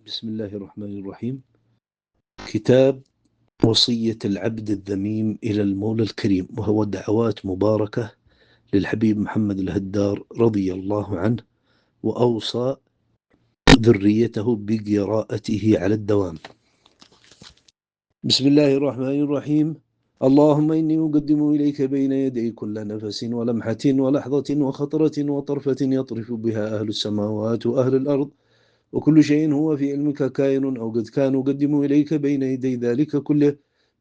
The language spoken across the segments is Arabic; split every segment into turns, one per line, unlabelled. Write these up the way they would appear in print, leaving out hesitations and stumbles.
بسم الله الرحمن الرحيم. كتاب وصية العبد الذميم إلى المولى الكريم، وهو دعوات مباركة للحبيب محمد الهدار رضي الله عنه، وأوصى ذريته بقراءته على الدوام. بسم الله الرحمن الرحيم. اللهم إني أقدم إليك بين يدي كل نفس ولمحة ولحظة وخطرة وطرفة يطرف بها أهل السماوات وأهل الأرض، وكل شيء هو في علمك كائن أو قد كان أقدم إليك بين يدي ذلك كله.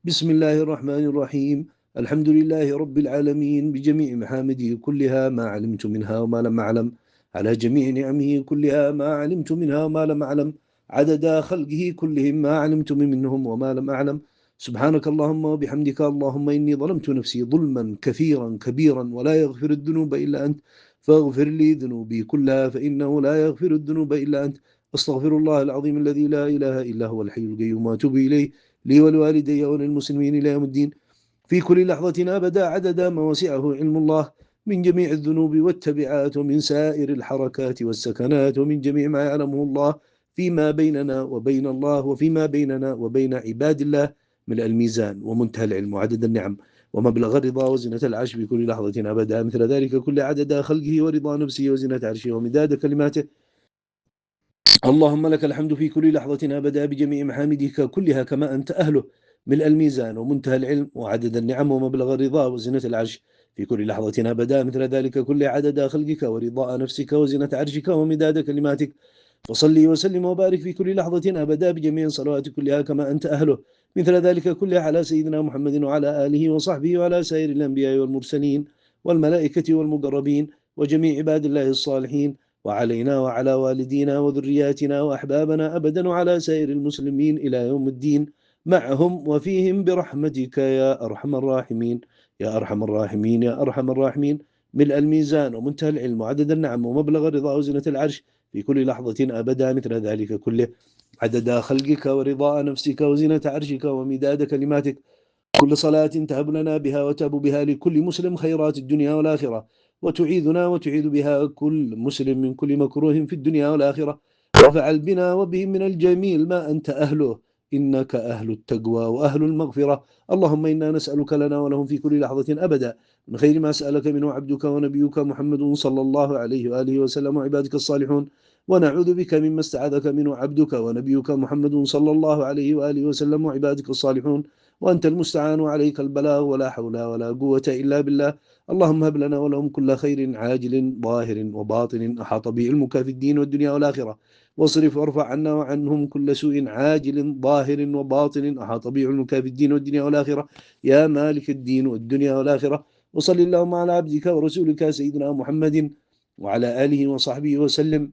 بسم الله الرحمن الرحيم. الحمد لله رب العالمين بجميع محامده كلها، ما علمت منها وما لم أعلم، على جميع نعمه كلها، ما علمت منها وما لم أعلم، عدد خلقه كلهم، ما علمت منهم وما لم أعلم. سبحانك اللهم وبحمدك، اللهم إني ظلمت نفسي ظلما كثيرا كبيرا، ولا يغفر الذنوب إلا أنت، فاغفر لي ذنوبي كلها، فإنه لا يغفر الذنوب إلا أنت. أستغفر الله العظيم الذي لا إله إلا هو الحي القيوم، وأتوب إليه، لي ولوالدي وللمسلمين إلى يوم الدين، في كل لحظة أبدا، عدد ما وسعه علم الله، من جميع الذنوب والتبعات، ومن سائر الحركات والسكنات، ومن جميع ما يعلمه الله فيما بيننا وبين الله، وفيما بيننا وبين عباد الله، من الميزان ومنتهى العلم وعدد النعم ومبلغ الرضا وزنة العرش في كل لحظة أبدا، مثل ذلك كل عدد خلقه ورضا نفسه وزنة عرشه ومداد كلماته. اللهم لك الحمد في كل لحظة أبدا بجميع محامدك كلها، كما أنت أهله، ملء الميزان ومنتهى العلم وعدد النعم ومبلغ الرضا وزنة العرش في كل لحظة أبدا، مثل ذلك كل عدد خلقك ورضاء نفسك وزنة عرشك ومداد كلماتك. وصلي وسلم وبارك في كل لحظة أبدا بجميع الصلوات كلها، كما أنت أهله، مثل ذلك كلها، على سيدنا محمد وعلى آله وصحبه وعلى سائر الأنبياء والمرسلين والملائكة والمقربين وجميع عباد الله الصالحين، وعلينا وعلى والدينا وذرياتنا وأحبابنا أبدا، وعلى سائر المسلمين إلى يوم الدين، معهم وفيهم برحمتك يا أرحم الراحمين، يا أرحم الراحمين، يا أرحم الراحمين. ملء الميزان ومنتهى العلم وعدد النعم ومبلغ الرضا وزنة العرش في كل لحظة أبدا، مثل ذلك كله، عدد خلقك ورضاء نفسك وزنة عرشك ومداد كلماتك. كل صلاة تهب لنا بها وتهب بها لكل مسلم خيرات الدنيا والآخرة، وتعيذنا وتعيذ بها كل مسلم من كل مكروه في الدنيا والآخرة، وفعل بنا وبهم من الجميل ما أنت أهله، إنك أهل التقوى وأهل المغفرة. اللهم إنا نسألك لنا ولهم في كل لحظة أبدا من خير ما سألك منه عبدك ونبيك محمد صلى الله عليه وآله وسلم وعبادك الصالحون، ونعوذ بك مما استعاذك منه عبدك ونبيك محمد صلى الله عليه وآله وسلم وعبادك الصالحون، وأنت المستعان وعليك البلاغ، ولا حول ولا قوة إلا بالله. اللهم هب لنا ولهم كل خير عاجل ظاهر وباطن أحاط به علمك في الدين والدنيا والآخرة، واصرف وارفع عنا وعنهم كل سوء عاجل ظاهر وباطن أحاط به علمك في الدين والدنيا والآخرة، يا مالك الدين والدنيا والآخرة. وصل اللهم على عبدك ورسولك سيدنا محمد وعلى آله وصحبه وسلم،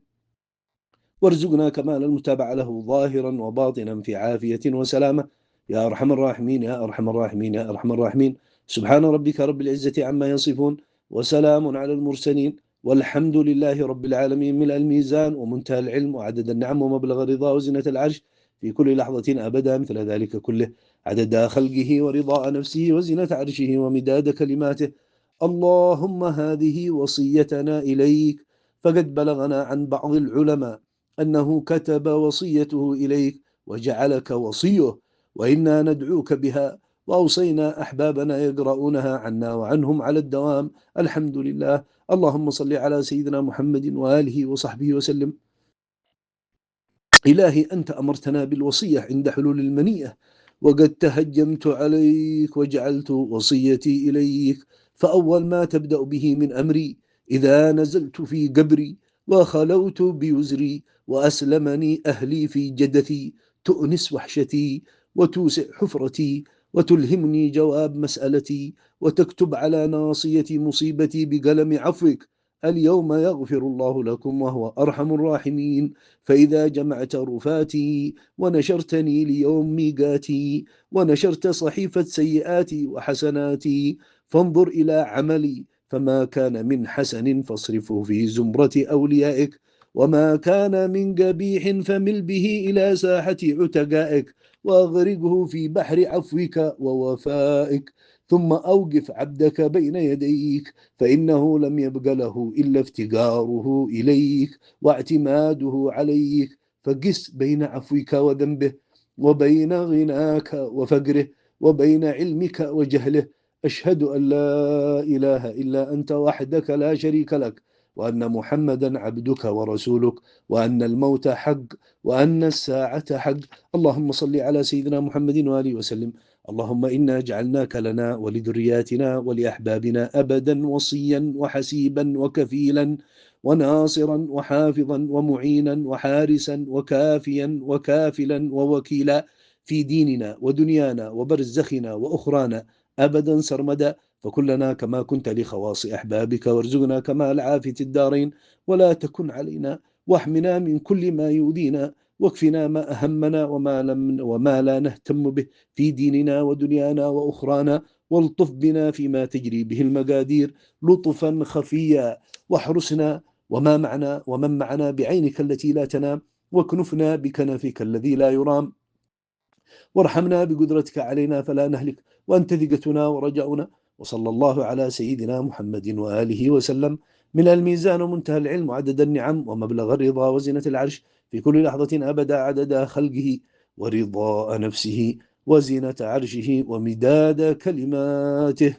وارزقنا كمال المتابعة له ظاهرا وباطنا في عافية وسلامة، يا أرحم الراحمين، يا أرحم الراحمين، يا أرحم الراحمين. سبحان ربك رب العزة عما يصفون، وسلام على المرسلين، والحمد لله رب العالمين. ملء الميزان ومنتهى العلم وعدد النعم ومبلغ الرضا وزنة العرش في كل لحظة أبدا، مثل ذلك كله، عدد خلقه ورضاء نفسه وزنة عرشه ومداد كلماته. اللهم هذه وصيتنا إليك، فقد بلغنا عن بعض العلماء أنه كتب وصيته إليك وجعلك وصيه، وإنا ندعوك بها، وأوصينا أحبابنا يقرؤونها عنا وعنهم على الدوام. الحمد لله. اللهم صل على سيدنا محمد وآله وصحبه وسلم. إلهي أنت أمرتنا بالوصية عند حلول المنية، وقد تهجمت عليك وجعلت وصيتي إليك، فأول ما تبدأ به من أمري إذا نزلت في قبري وخلوت بيزري وأسلمني أهلي في جدثي، تؤنس وحشتي وتوسع حفرتي وتلهمني جواب مسألتي، وتكتب على ناصية مصيبتي بقلم عفوك. اليوم يغفر الله لكم وهو أرحم الراحمين، فإذا جمعت رفاتي ونشرتني ليوم ميقاتي، ونشرت صحيفة سيئاتي وحسناتي، فانظر إلى عملي، فما كان من حسن فاصرفه في زمرة أوليائك، وما كان من قبيح فمل به إلى ساحة عتقائك، وأغرقه في بحر عفوك ووفائك، ثم أوقف عبدك بين يديك، فإنه لم يبق له إلا افتقاره إليك واعتماده عليك، فقس بين عفوك وذنبه، وبين غناك وفقره، وبين علمك وجهله. أشهد أن لا إله إلا أنت وحدك لا شريك لك، وأن محمدا عبدك ورسولك، وأن الموت حق، وأن الساعة حق. اللهم صل على سيدنا محمد وآله وسلم. اللهم إنا جعلناك لنا ولذرياتنا ولأحبابنا أبدا وصيا وحسيبا وكفيلا وناصرا وحافظا ومعينا وحارسا وكافيا وكافلا ووكيلا في ديننا ودنيانا وبرزخنا وأخرانا أبدا سرمدا. فكلنا كما كنت لخواص أحبابك، وارزقنا كمال عافية الدارين، ولا تكن علينا، واحمنا من كل ما يؤذينا، واكفنا ما أهمنا وما لا نهتم به في ديننا ودنيانا وأخرانا، والطف بنا فيما تجري به المقادير لطفا خفيا، واحرسنا ومن معنا بعينك التي لا تنام، واكنفنا بكنفك الذي لا يرام، وارحمنا بقدرتك علينا فلا نهلك، وأنت ثقتنا ورجاؤنا. وصلى الله على سيدنا محمد وآله وسلم. من الميزان ومنتهى العلم وعدد النعم ومبلغ الرضا وزنة العرش في كل لحظة أبدا عدد خلقه ورضاء نفسه وزنة عرشه ومداد كلماته.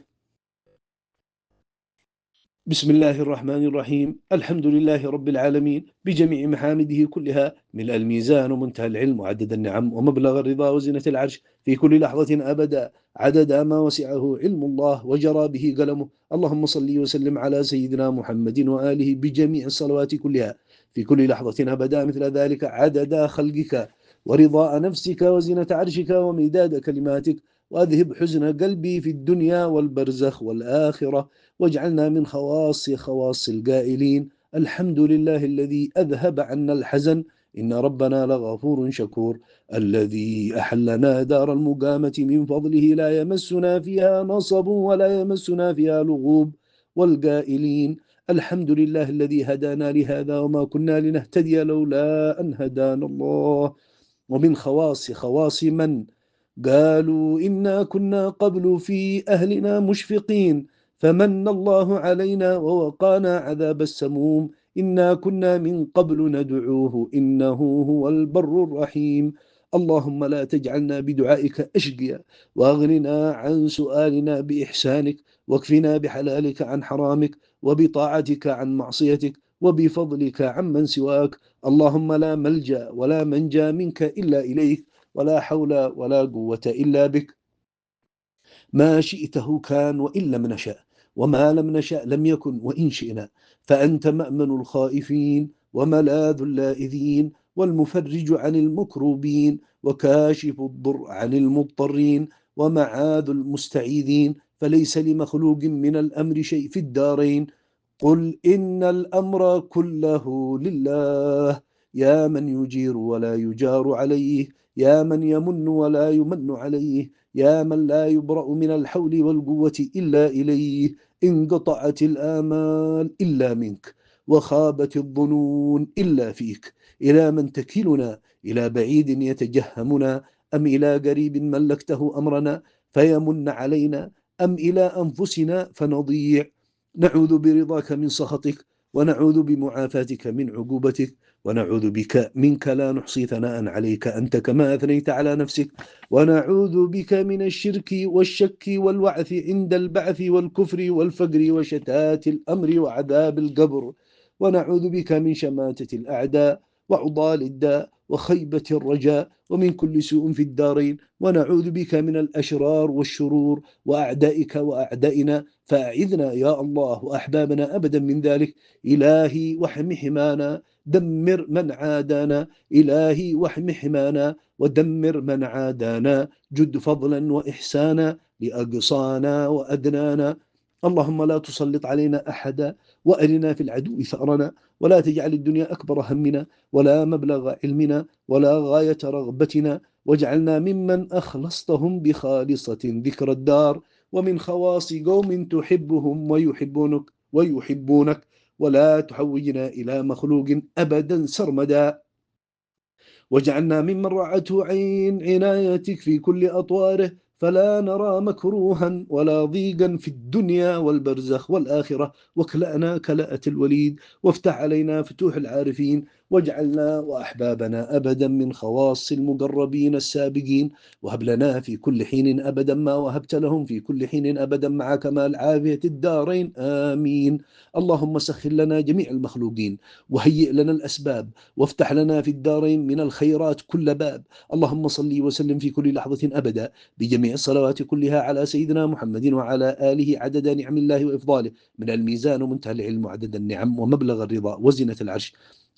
بسم الله الرحمن الرحيم. الحمد لله رب العالمين بجميع محامده كلها، ملء الميزان ومنتهى العلم وعدد النعم ومبلغ الرضا وزنة العرش في كل لحظة أبدا عدد ما وسعه علم الله وجرى به قلمه. اللهم صل وسلم على سيدنا محمد وآله بجميع الصلوات كلها في كل لحظة أبدا مثل ذلك عدد خلقك ورضاء نفسك وزنة عرشك ومداد كلماتك. وأذهب حزن قلبي في الدنيا والبرزخ والآخرة، واجعلنا من خواص القائلين الحمد لله الذي أذهب عنا الحزن إن ربنا لغفور شكور، الذي أحلنا دار المقامة من فضله لا يمسنا فيها نصب ولا يمسنا فيها لغوب. والقائلين الحمد لله الذي هدانا لهذا وما كنا لنهتدي لولا أن هدانا الله. ومن خواص من قالوا إنا كنا قبل في أهلنا مشفقين فمن الله علينا ووقانا عذاب السموم إنا كنا من قبل ندعوه إنه هو البر الرحيم. اللهم لا تجعلنا بدعائك أشقيا، وأغننا عن سؤالنا بإحسانك، واكفنا بحلالك عن حرامك، وبطاعتك عن معصيتك، وبفضلك عمن سواك. اللهم لا ملجأ ولا منجى منك إلا إليك، ولا حول ولا قوة إلا بك. ما شئته كان وإن لم نشأ، وما لم نشأ لم يكن وإن شئنا. فأنت مأمن الخائفين وملاذ اللائذين، والمفرج عن المكروبين، وكاشف الضر عن المضطرين، ومعاذ المستعيذين. فليس لمخلوق من الأمر شيء في الدارين. قل إن الأمر كله لله، يا من يجير ولا يجار عليه، يا من يمن ولا يمن عليه، يا من لا يبرأ من الحول والقوة إلا إليه. انقطعت الآمال إلا منك، وخابت الظنون إلا فيك. إلى من تكلنا؟ إلى بعيد يتجهمنا، أم إلى قريب ملكته أمرنا فيمن علينا، أم إلى أنفسنا فنضيع؟ نعوذ برضاك من سخطك، ونعوذ بمعافاتك من عقوبتك، ونعوذ بك منك لا نحصي ثناء عليك أنت كما أثنيت على نفسك، ونعوذ بك من الشرك والشك والوعث عند البعث والكفر والفقر وشتات الأمر وعذاب القبر، ونعوذ بك من شماتة الأعداء وعضال الداء وخيبة الرجاء ومن كل سوء في الدارين، ونعوذ بك من الأشرار والشرور وأعدائك وأعدائنا. فأعذنا يا الله وأحبابنا أبدا من ذلك. إلهي واحم حمانا، دمر من عادانا. إلهي واحم حمانا ودمر من عادانا. جد فضلا وإحسانا لأقصانا وأدنانا. اللهم لا تسلط علينا أحدا، وأرنا في العدو ثأرنا، ولا تجعل الدنيا أكبر همنا، ولا مبلغ علمنا، ولا غاية رغبتنا. واجعلنا ممن أخلصتهم بخالصة ذكر الدار، ومن خواص قوم تحبهم ويحبونك، ولا تحوجنا إلى مخلوق أبدا سرمدا. واجعلنا ممن رعته عين عنايتك في كل أطواره، فلا نرى مكروها ولا ضيقا في الدنيا والبرزخ والآخرة. واكلأنا كلاءة الوليد، وافتح علينا فتوح العارفين، واجعلنا وأحبابنا أبدا من خواص المقربين السابقين، وهب لنا في كل حين أبدا ما وهبت لهم في كل حين أبدا مع كمال عافية الدارين آمين. اللهم سخر لنا جميع المخلوقين، وهيئ لنا الأسباب، وافتح لنا في الدارين من الخيرات كل باب. اللهم صل وسلم في كل لحظة أبدا بجميع الصلوات كلها على سيدنا محمد وعلى آله عدد نعم الله وإفضاله، من الميزان ومنتهى العلم وعدد النعم ومبلغ الرضا وزنة العرش.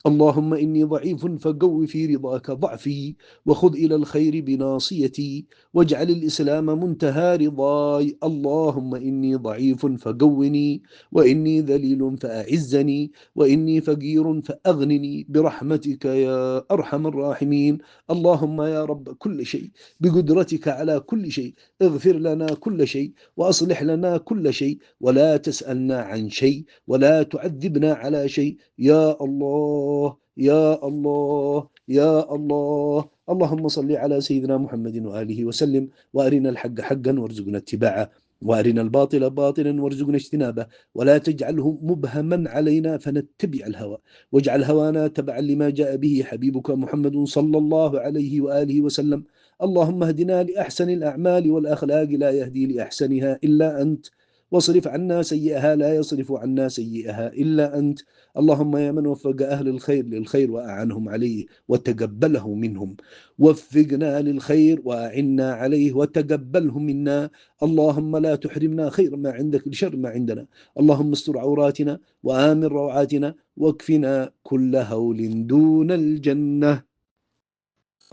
اللهم إني ضعيف فقو في رضاك ضعفي، وخذ إلى الخير بناصيتي، واجعل الإسلام منتهى رضاي. اللهم إني ضعيف فقوني، وإني ذليل فأعزني، وإني فقير فأغنني برحمتك يا أرحم الراحمين. اللهم يا رب كل شيء، بقدرتك على كل شيء، اغفر لنا كل شيء، وأصلح لنا كل شيء، ولا تسألنا عن شيء، ولا تعذبنا على شيء. يا الله يا الله يا الله. اللهم صل على سيدنا محمد وآله وسلم، وأرنا الحق حقا وارزقنا اتباعه، وأرنا الباطل باطلا وارزقنا اجتنابه، ولا تجعله مبهما علينا فنتبع الهوى، واجعل هوانا تبعا لما جاء به حبيبك محمد صلى الله عليه وآله وسلم. اللهم اهدنا لأحسن الأعمال والأخلاق، لا يهدي لأحسنها إلا أنت، واصرف عنا سيئها، لا يصرف عنا سيئها إلا أنت. اللهم يا من وفق أهل الخير للخير وأعنهم عليه وتقبله منهم، وفقنا للخير وأعنا عليه وتقبله منا. اللهم لا تحرمنا خير ما عندك لشر ما عندنا. اللهم استر عوراتنا وآمن روعاتنا، واكفنا كل هول دون الجنة.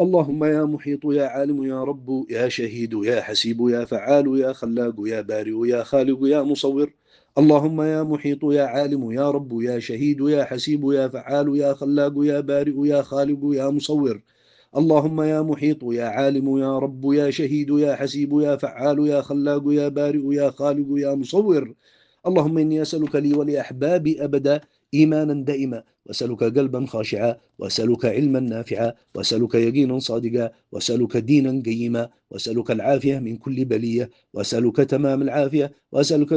اللهم يا محيط يا عالم يا رب يا شهيد يا حسيب يا فعال يا خلاق يا بارئ يا خالق يا مصور. اللهم يا محيط يا عالم يا رب يا شهيد يا حسيب يا فعال يا خلاق يا بارئ يا خالق يا مصور. اللهم يا محيط يا عالم يا رب يا شهيد يا حسيب يا فعال يا خلاق يا بارئ يا خالق يا مصور. اللهم إني أسألك لي ولأحبابي أبدا إيمانا دائما، وأسألك قلبا خاشعا، وأسألك علما نافعا، وأسألك يقينا صادقا، وأسألك دينا قيما، وأسألك العافية من كل بلية، وأسألك تمام العافية، وأسألك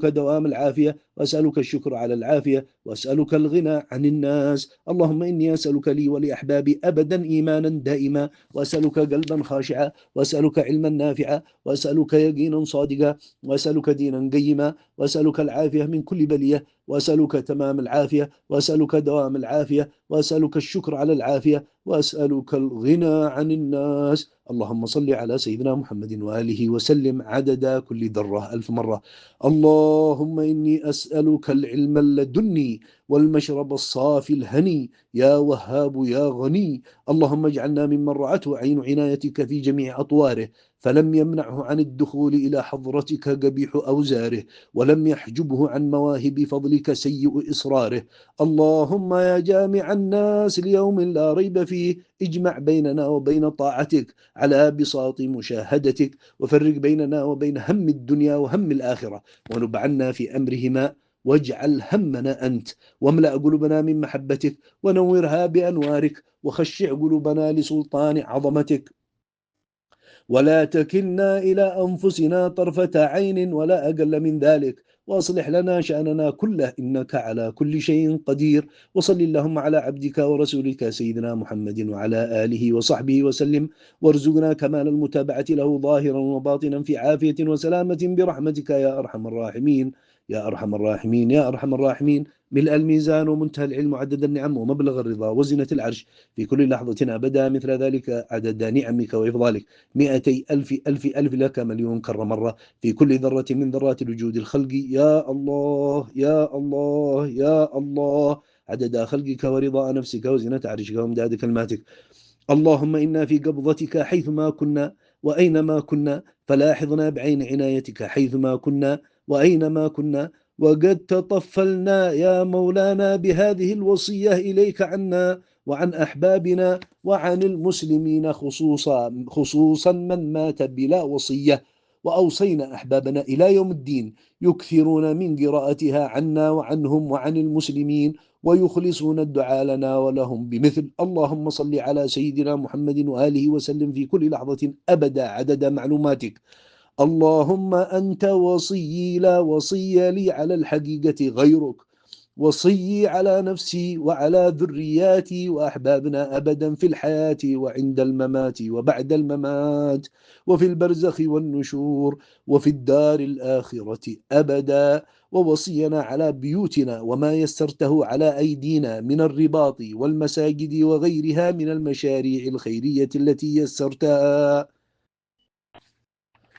دوام العافية، وأسألك الشكر على العافية، وأسألك الغنى عن الناس. اللهم إني أسألك لي ولأحبابي أبدا إيمانا دائما، وأسألك قلبا خاشعا، وأسألك علما نافعا، وأسألك يقينا صادقا، وأسألك دينا قيما، وأسألك العافية من كل بلية، وأسألك تمام العافية، وأسألك دوام العافية، وأسألك الشكر على العافية، وأسألك الغنى عن الناس. اللهم صل على سيدنا محمد وآله وسلم عدد كل ذرة 1000 مرة. اللهم إني أسألك العلم اللدني والمشرب الصافي الهني، يا وهاب يا غني. اللهم اجعلنا ممن رعته عين عنايتك في جميع أطواره، فلم يمنعه عن الدخول إلى حضرتك قبيح أوزاره، ولم يحجبه عن مواهب فضلك سيء إصراره. اللهم يا جامع الناس ليوم لا ريب فيه، اجمع بيننا وبين طاعتك على بساط مشاهدتك، وفرق بيننا وبين هم الدنيا وهم الآخرة، ونبعنا في أمرهما، واجعل همنا أنت، واملأ قلوبنا من محبتك، ونورها بأنوارك، وخشع قلوبنا لسلطان عظمتك، ولا تكلنا إلى أنفسنا طرفة عين ولا أقل من ذلك، وأصلح لنا شأننا كله إنك على كل شيء قدير. وصل اللهم على عبدك ورسولك سيدنا محمد وعلى آله وصحبه وسلم، وارزقنا كمال المتابعة له ظاهرا وباطنا في عافية وسلامة برحمتك يا أرحم الراحمين يا أرحم الراحمين يا أرحم الراحمين. ملء الميزان ومنتهى العلم وعدد النعم ومبلغ الرضا وزنة العرش، في كل لحظة أبدا مثل ذلك عدد نعمك وإفضالك 200,000,000,000 لك مليون كرة مرة، في كل ذرة من ذرات الوجود الخلق. يا الله يا الله يا الله، عدد خلقك ورضاء نفسك وزنة عرشك وامداد كلماتك. اللهم إنا في قبضتك حيثما كنا وأينما كنا، فلاحظنا بعين عنايتك حيثما كنا وأينما كنا، وقد تطفلنا يا مولانا بهذه الوصية إليك عنا وعن أحبابنا وعن المسلمين خصوصا من مات بلا وصية، وأوصينا أحبابنا إلى يوم الدين يكثرون من قراءتها عنا وعنهم وعن المسلمين، ويخلصون الدعاء لنا ولهم بمثل. اللهم صل على سيدنا محمد وآله وسلم في كل لحظة أبدا عدد معلوماتك. اللهم أنت وصيي لا وصي لي على الحقيقة غيرك، وصي على نفسي وعلى ذرياتي وأحبابنا أبدا في الحياة وعند الممات وبعد الممات وفي البرزخ والنشور وفي الدار الآخرة أبدا. ووصينا على بيوتنا وما يسرته على أيدينا من الرباط والمساجد وغيرها من المشاريع الخيرية التي يسرتها،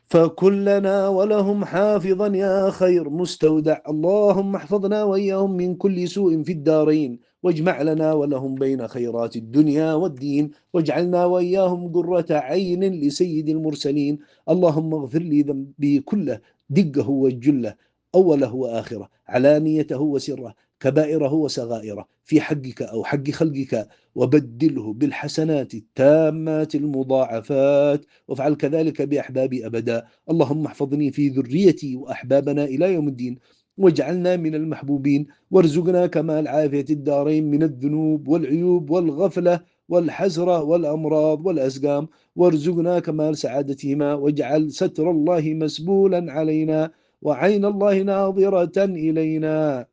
فكلنا ولهم حافظا يا خير مستودع. اللهم احفظنا وإياهم من كل سوء في الدارين، واجمع لنا ولهم بين خيرات الدنيا والدين، واجعلنا وإياهم قرة عين لسيد المرسلين. اللهم اغفر لي ذنبي كله، دقه وجله، أوله وآخره، علانيته وسره، كبائره وصغائره، في حقك أو حق خلقك، وبدله بالحسنات التامات المضاعفات، وافعل كذلك بأحبابي أبدا. اللهم احفظني في ذريتي وأحبابنا إلى يوم الدين، واجعلنا من المحبوبين، وارزقنا كمال عافية الدارين من الذنوب والعيوب والغفلة والحسرة والأمراض والأسقام، وارزقنا كمال سعادتهما، واجعل ستر الله مسبولا علينا وعين الله ناظرة إلينا،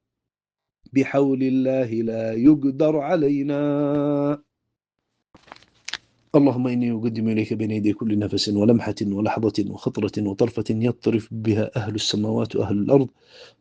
بحول الله لا يقدر علينا. اللهم إني أقدم إليك بين يدي كل نفس ولمحة ولحظة وخطرة وطرفة يطرف بها أهل السماوات وأهل الأرض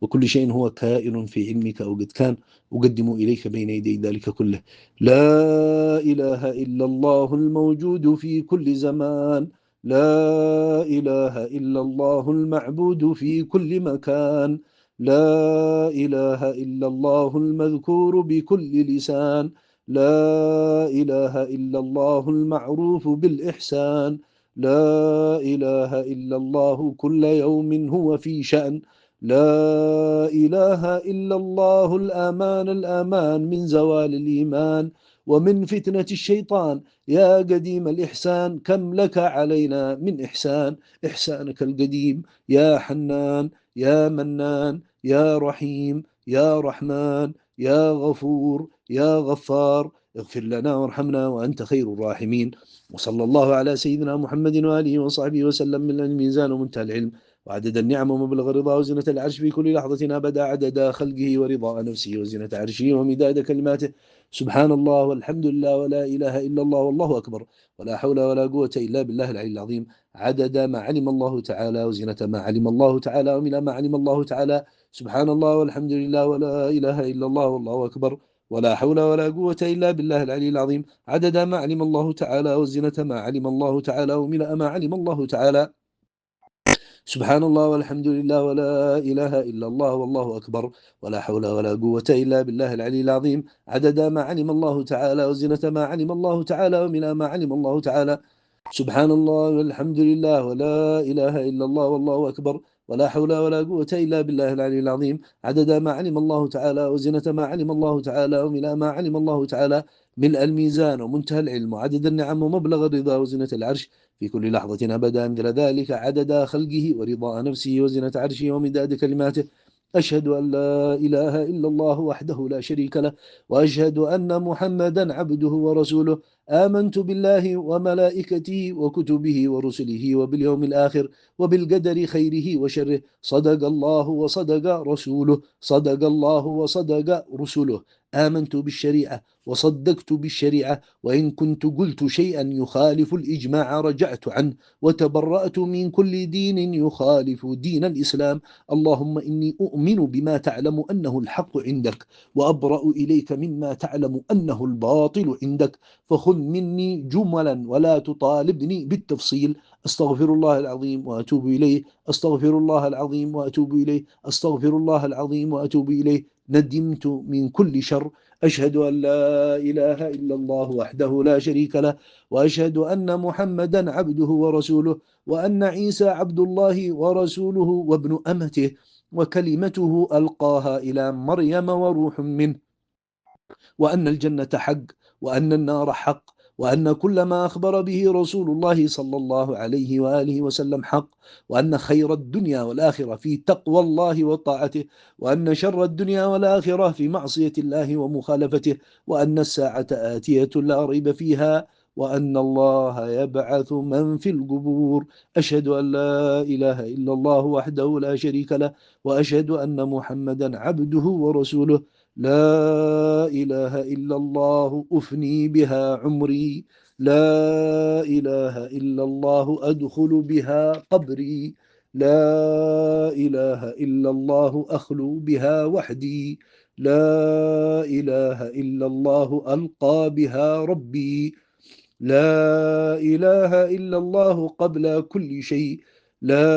وكل شيء هو كائن في علمك أو قد كان، أقدم إليك بين يدي ذلك كله لا إله إلا الله الموجود في كل زمان، لا إله إلا الله المعبود في كل مكان، لا إله إلا الله المذكور بكل لسان، لا إله إلا الله المعروف بالإحسان، لا إله إلا الله كل يوم هو في شأن، لا إله إلا الله الأمان الأمان من زوال الإيمان ومن فتنة الشيطان. يا قديم الإحسان كم لك علينا من إحسان، إحسانك القديم يا حنان يا منان يا رحيم يا رحمن يا غفور يا غفار، اغفر لنا وارحمنا وأنت خير الراحمين. وصلى الله على سيدنا محمد وآله وصحبه وسلم. من الميزان ومنتهى العلم وعدد النعم ومبلغ الرضا وزنة العرش في كل لحظة أبدا، عدد خلقه ورضاء نفسه وزنة عرشه ومداد كلماته. سبحان الله والحمد لله ولا إله إلا الله والله أكبر، ولا حول ولا قوة إلا بالله العلي العظيم، عدد ما علم الله تعالى وزنة ما علم الله تعالى ومن ما علم الله تعالى. سبحان الله والحمد لله ولا إله إلا الله والله أكبر، ولا حول ولا قوة إلا بالله العلي العظيم، عدد ما علم الله تعالى وزنة ما علم الله تعالى وملء ما علم الله تعالى. سبحان الله والحمد لله ولا إله إلا الله والله أكبر، ولا حول ولا قوة إلا بالله العلي العظيم، عدد ما علم الله تعالى وزنة ما علم الله تعالى وملء ما علم الله تعالى. سبحان الله والحمد لله ولا إله إلا الله والله أكبر، ولا حول ولا قوة إلا بالله العلي العظيم، عدد ما علم الله تعالى وزنة ما علم الله تعالى وملء ما علم الله تعالى. ملء الميزان ومنتهى العلم وعدد النعم ومبلغ الرضا وزنة العرش في كل لحظة أبدا، مثل ذلك عدد خلقه ورضاء نفسه وزنة عرشه ومداد كلماته. أشهد أن لا إله إلا الله وحده لا شريك له، وأشهد أن محمدا عبده ورسوله. آمنت بالله وملائكته وكتبه ورسله وباليوم الآخر وبالقدر خيره وشره. صدق الله وصدق رسوله، صدق الله وصدق رسله. آمنت بالشريعة وصدقت بالشريعة، وإن كنت قلت شيئا يخالف الإجماع رجعت عنه، وتبرأت من كل دين يخالف دين الإسلام. اللهم إني أؤمن بما تعلم أنه الحق عندك، وأبرأ إليك مما تعلم أنه الباطل عندك، فخذ مني جملا ولا تطالبني بالتفصيل. أستغفر الله العظيم وأتوب إليه، أستغفر الله العظيم وأتوب إليه، أستغفر الله العظيم وأتوب إليه. ندمت من كل شر. أشهد أن لا إله إلا الله وحده لا شريك له، وأشهد أن محمدا عبده ورسوله، وأن عيسى عبد الله ورسوله وابن أمته وكلمته ألقاها إلى مريم وروح منه، وأن الجنة حق وأن النار حق، وأن كل ما أخبر به رسول الله صلى الله عليه وآله وسلم حق، وأن خير الدنيا والآخرة في تقوى الله وطاعته، وأن شر الدنيا والآخرة في معصية الله ومخالفته، وأن الساعة آتية لا ريب فيها، وأن الله يبعث من في القبور. أشهد أن لا إله إلا الله وحده لا شريك له، وأشهد أن محمدا عبده ورسوله. لا إله إلا الله أفني بها عمري، لا إله إلا الله أدخل بها قبري، لا إله إلا الله أخلو بها وحدي، لا إله إلا الله ألقى بها ربي، لا إله إلا الله قبل كل شيء، لا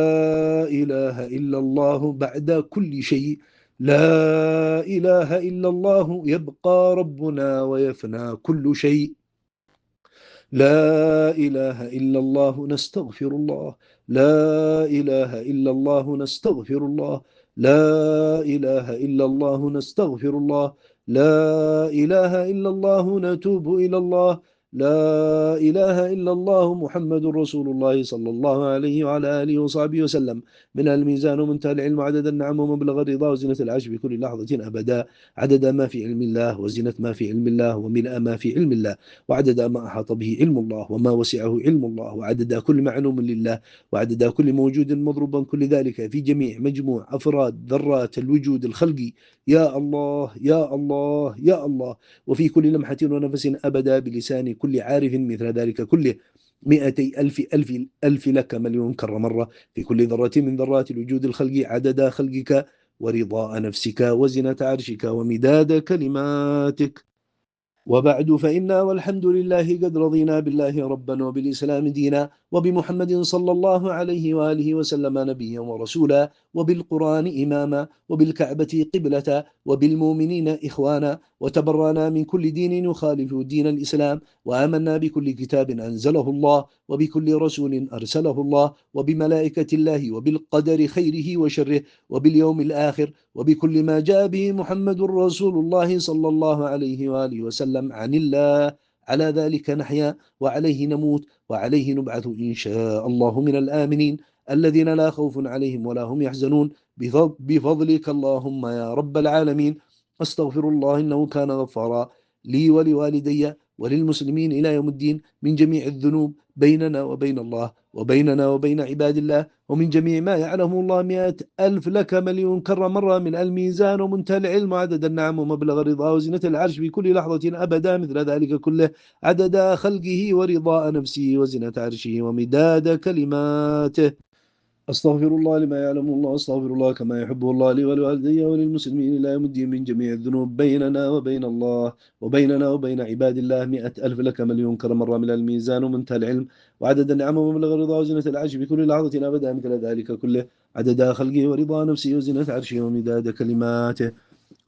إله إلا الله بعد كل شيء، لا إله إلا الله يبقى ربنا ويفنى كل شيء، لا إله إلا الله نستغفر الله، لا إله إلا الله نستغفر الله، لا إله إلا الله نستغفر الله، لا إله إلا الله نتوب إلى الله، لا إله إلا الله محمد رسول الله صلى الله عليه وعلى آله وصحبه وسلم. من الميزان ومنتهى العلم عدد النعم ومبلغ الرضا وزنة العرش بكل لحظة أبدا، عدد ما في علم الله وزنة ما في علم الله وملء ما في علم الله، وعدد ما أحاط به علم الله وما وسعه علم الله، وعدد كل معلوم لله، وعدد كل موجود مضروبا، كل ذلك في جميع مجموع أفراد ذرات الوجود الخلقي. يا الله يا الله يا الله. وفي كل لمحة ونفس أبدا بلسان كل عارف مثل ذلك كله 200,000 لك مليون كرة مرة، في كل ذرة من ذرات الوجود الخلقي عدد خلقك ورضاء نفسك وزنة عرشك ومداد كلماتك. وبعد، فإنا والحمد لله قد رضينا بالله ربا وبالإسلام دينا وبمحمد صلى الله عليه وآله وسلم نبيا ورسولا وبالقرآن إماما وبالكعبة قبلة وبالمؤمنين إخوانا، وتبرانا من كل دين يخالف دين الإسلام، وآمنا بكل كتاب أنزله الله وبكل رسول أرسله الله وبملائكة الله وبالقدر خيره وشره وباليوم الآخر وبكل ما جاء به محمد رسول الله صلى الله عليه وآله وسلم عن الله. على ذلك نحيا وعليه نموت وعليه نبعث إن شاء الله من الآمنين الذين لا خوف عليهم ولا هم يحزنون بفضلك اللهم يا رب العالمين. أستغفر الله إنه كان غفارا لي ولوالدي وللمسلمين إلى يوم الدين من جميع الذنوب بيننا وبين الله وبيننا وبين عباد الله، ومن جميع ما يعلمه الله 100,000 لك مليون كرة مرة، من الميزان ومنتهى العلم وعدد النعم ومبلغ الرضا وزنة العرش في كل لحظة أبدا مثل ذلك كله، عدد خلقه ورضاء نفسه وزنة عرشه ومداد كلماته. أستغفر الله لما يعلم الله، أستغفر الله كما يحبه الله لي ولوالدي وللمسلمين إلى يوم الدين من جميع الذنوب بيننا وبين الله وبيننا وبين عباد الله 100,000 لك مليون كرة مرة، من الميزان ومنتهى العلم وعدد النعم ومبلغ الرضا وزنة العرش بكل لحظة أبدا مثل ذلك كله، عدد خلقه ورضا نفسه وزنة عرشه ومداد كلماته.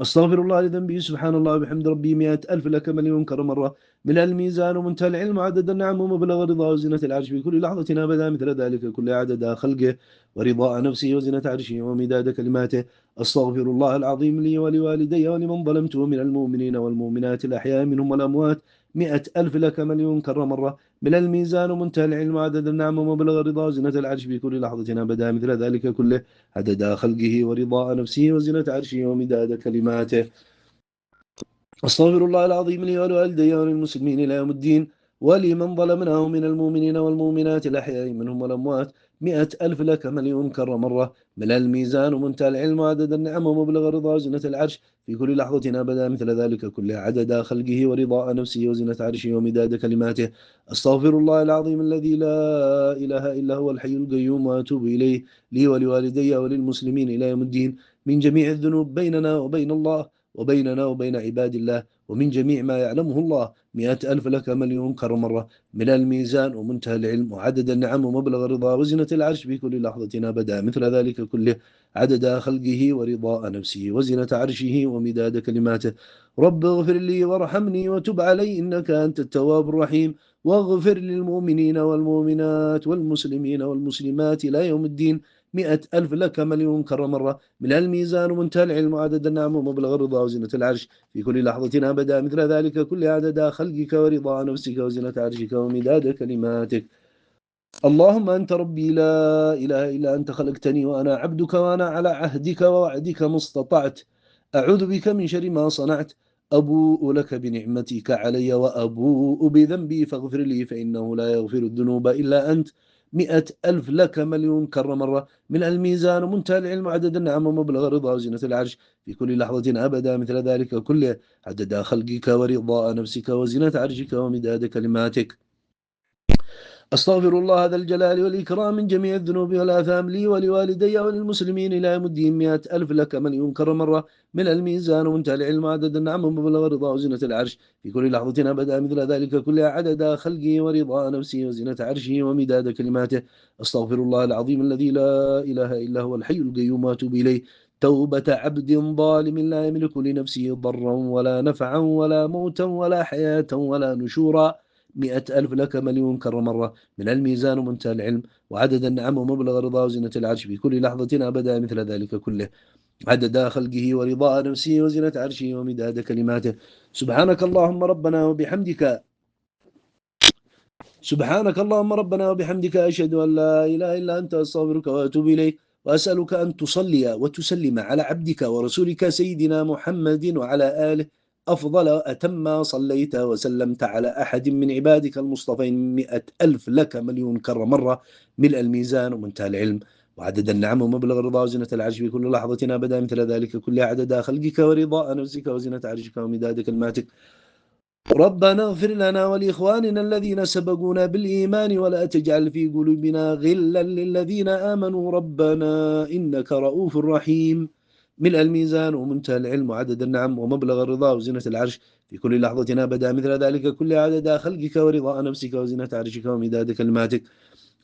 أستغفر الله لذنبي، سبحان الله وبحمد ربي 100,000 لك مليون كرة مرة، من الميزان ومنتهى العلم وعدد النعم ومبلغ الرضا وزنة العرش في كل لحظة أبدا مثل ذلك كل، عدد خلقه ورضاء نفسه وزنة عرشه ومداد كلماته. أستغفر الله العظيم لي ولوالدي ولمن ظلمته من المؤمنين والمؤمنات الأحياء منهم والأموات 100,000 لك مليون كرة مرة، من الميزان ومنتهى العلم وعدد النعم ومبلغ الرضا وزنة العرش في كل لحظة أبدا مثل ذلك كله، عدد خلقه ورضاء نفسه وزنة عرشه ومداد كلماته. أستغفر الله العظيم لي ولوالدي وللمسلمين إلى يوم الدين ولمن ظلمناه من المؤمنين والمؤمنات الأحياء منهم والأموات 100,000 لك مليون كرة مرة، من الميزان ومنتهى العلم وعدد النعم ومبلغ الرضا وزنة العرش في كل لحظة أبدا مثل ذلك كله، عدد خلقه ورضاء نفسه وزنة عرشه ومداد كلماته. أستغفر الله العظيم الذي لا إله إلا هو الحي القيوم وأتوب إليه لي ولوالدي وللمسلمين إلى يوم الدين من جميع الذنوب بيننا وبين الله وبيننا وبين عباد الله ومن جميع ما يعلمه الله 100,000 لك مليون كرة مرة، من الميزان ومنتهى العلم وعدد النعم ومبلغ الرضا وزنة العرش في كل لحظة أبدا مثل ذلك كله، عدد خلقه ورضاء نفسه وزنة عرشه ومداد كلماته. رب اغفر لي وارحمني وتب علي إنك أنت التواب الرحيم، واغفر للمؤمنين والمؤمنات والمسلمين والمسلمات إلى يوم الدين 100,000 لك مليون كرة مرة، من الميزان ومنتهى العلم وعدد النعم ومبلغ الرضا وزنة العرش في كل لحظة أبدا مثل ذلك كل، عدد خلقك ورضا نفسك وزنة عرشك ومداد كلماتك. اللهم أنت ربي لا إله إلا أنت، خلقتني وأنا عبدك وأنا على عهدك ووعدك ما استطعت، أعوذ بك من شر ما صنعت، أبوء لك بنعمتك علي وأبوء بذنبي فاغفر لي فإنه لا يغفر الذنوب إلا أنت، 100,000 لك مليون كرة مرة، ملء الميزان ومنتهى العلم وعدد النعم ومبلغ الرضا وزنة العرش في كل لحظة أبدا مثل ذلك كله، عدد خلقك ورضاء نفسك وزنة عرشك ومداد كلماتك. أستغفر الله ذا الجلال والإكرام من جميع الذنوب والآثام لي ولوالدي وللمسلمين إلى يوم الدين. 100,000 لك مليون كرة مرة، من الميزان ومنتهى العلم عدد النعم ومبلغ الرضا وزنة العرش في كل لحظة أبدا مثل ذلك كلها، عدد خلقه ورضا نفسه وزنة عرشه ومداد كلماته. أستغفر الله العظيم الذي لا إله إلا هو الحي القيوم وأتوب إليه توبة عبد ظالم لا يملك لنفسه ضرا ولا نفعا ولا موتا ولا حياة ولا نشورا. 100,000 لك مليون كرة مرة، من الميزان ومنتهى العلم وعدد النعم ومبلغ الرضا وزنة العرش في كل لحظة أبدا مثل ذلك كله، عدد خلقه ورضاء نفسه وزنة عرشه ومداد كلماته. سبحانك اللهم ربنا وبحمدك سبحانك اللهم ربنا وبحمدك أشهد أن لا إله إلا أنت أستغفرك وأتوب إليك، وأسألك أن تصلي وتسلم على عبدك ورسولك سيدنا محمد وعلى آله أفضل وأتم ما صليت وسلمت على أحد من عبادك المصطفين. 100,000 لك مليون كرة مرة، ملء الميزان ومنتهى العلم وعدد النعم ومبلغ الرضا وزنة العرش في كل لحظة أبدا مثل ذلك كل عدد خلقك ورضاء نفسك وزنة عرشك ومداد كلماتك. ربنا اغفر لنا ولإخواننا الذين سبقونا بالإيمان ولا تجعل في قلوبنا غلا للذين آمنوا ربنا إنك رؤوف رحيم. ملء الميزان ومنتهى العلم وعدد النعم ومبلغ الرضا وزنة العرش في كل لحظة أبدا مثل ذلك كل عدد خلقك ورضاء نفسك وزنة عرشك ومداد كلماتك.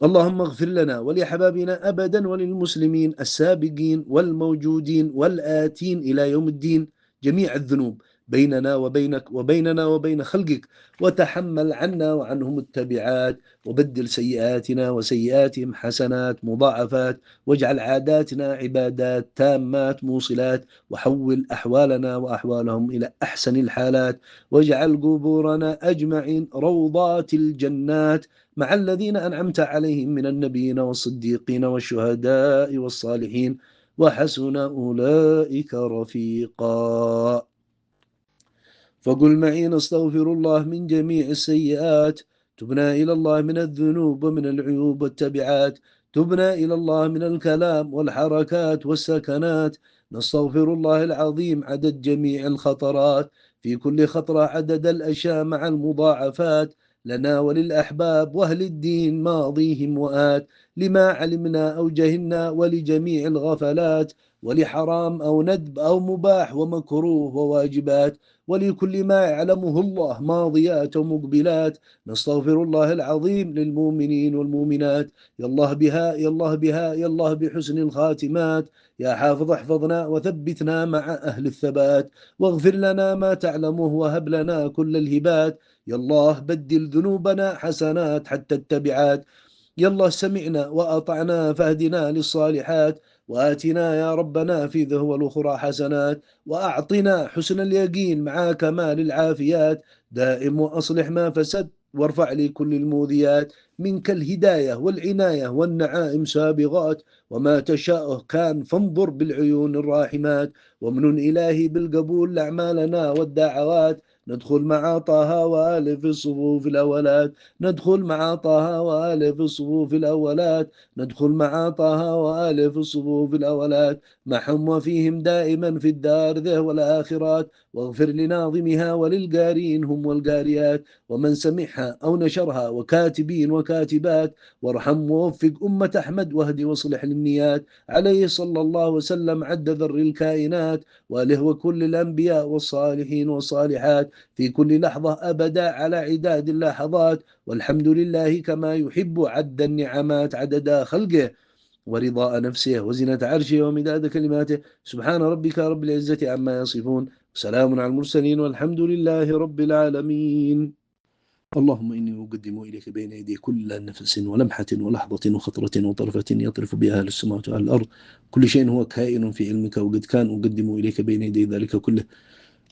اللهم اغفر لنا ولأحبابنا أبدا وللمسلمين السابقين والموجودين والآتين إلى يوم الدين جميع الذنوب بيننا وبينك وبيننا وبين خلقك، وتحمل عنا وعنهم التبعات، وبدل سيئاتنا وسيئاتهم حسنات مضاعفات، واجعل عاداتنا عبادات تامات موصلات، وحول أحوالنا وأحوالهم إلى أحسن الحالات، واجعل قبورنا أجمعين روضات الجنات مع الذين أنعمت عليهم من النبيين والصديقين والشهداء والصالحين وحسن أولئك رفيقا. فقل معي نستغفر الله من جميع السيئات، تبنا إلى الله من الذنوب ومن العيوب والتبعات، تبنا إلى الله من الكلام والحركات والسكنات. نستغفر الله العظيم عدد جميع الخطرات، في كل خطرة عدد الأشياء مع المضاعفات لنا وللأحباب وأهل الدين ماضيهم وآت، لما علمنا أو جهلنا ولجميع الغفلات، ولحرام أو ندب أو مباح ومكروه وواجبات، ولكل ما يعلمه الله ماضيات ومقبلات. نستغفر الله العظيم للمؤمنين والمؤمنات، يا الله بها يا الله بها يا الله بحسن الخاتمات. يا حافظ احفظنا وثبتنا مع أهل الثبات، واغفر لنا ما تعلمه وهب لنا كل الهبات. يا الله بدل ذنوبنا حسنات حتى التبعات. يا الله سمعنا وأطعنا فاهدنا للصالحات، وآتنا يا ربنا في ذهو الأخرى حسنات، وأعطنا حسن اليقين مع كمال العافيات. دائم وأصلح ما فسد، وارفع لي كل الموذيات. منك الهداية والعناية والنعائم سابغات، وما تشاءه كان فانظر بالعيون الراحمات. ومن إلهي بالقبول لأعمالنا والدعوات. ندخل مع طه وآله في الصفوف الأولات، ندخل مع طه وآله في الصفوف الأولات، ندخل مع طه وآله في الصفوف الأولات، معهم وفيهم دائما في الدار ذه والآخرات. واغفر لناظمها وللقارين هم والقاريات، ومن سمعها أو نشرها وكاتبين وكاتبات. وارحم ووفق أمة أحمد واهدي واصلح للنيات، عليه صلى الله وسلم عد ذر الكائنات، وآله وكل الأنبياء والصالحين والصالحات في كل لحظة أبدا على عداد اللحظات. والحمد لله كما يحب عد النعمات عدد خلقه ورضاء نفسه وزنة عرشه ومداد كلماته. سبحان ربك رب العزة عما يصفون، وسلام على المرسلين والحمد لله رب العالمين. اللهم إني أقدم إليك بين يدي كل نفس ولمحة ولحظة وخطرة وطرفة يطرف بها أهل السماوات وأهل الأرض، كل شيء هو كائن في علمك وقد كان، أقدم إليك بين يدي ذلك كله.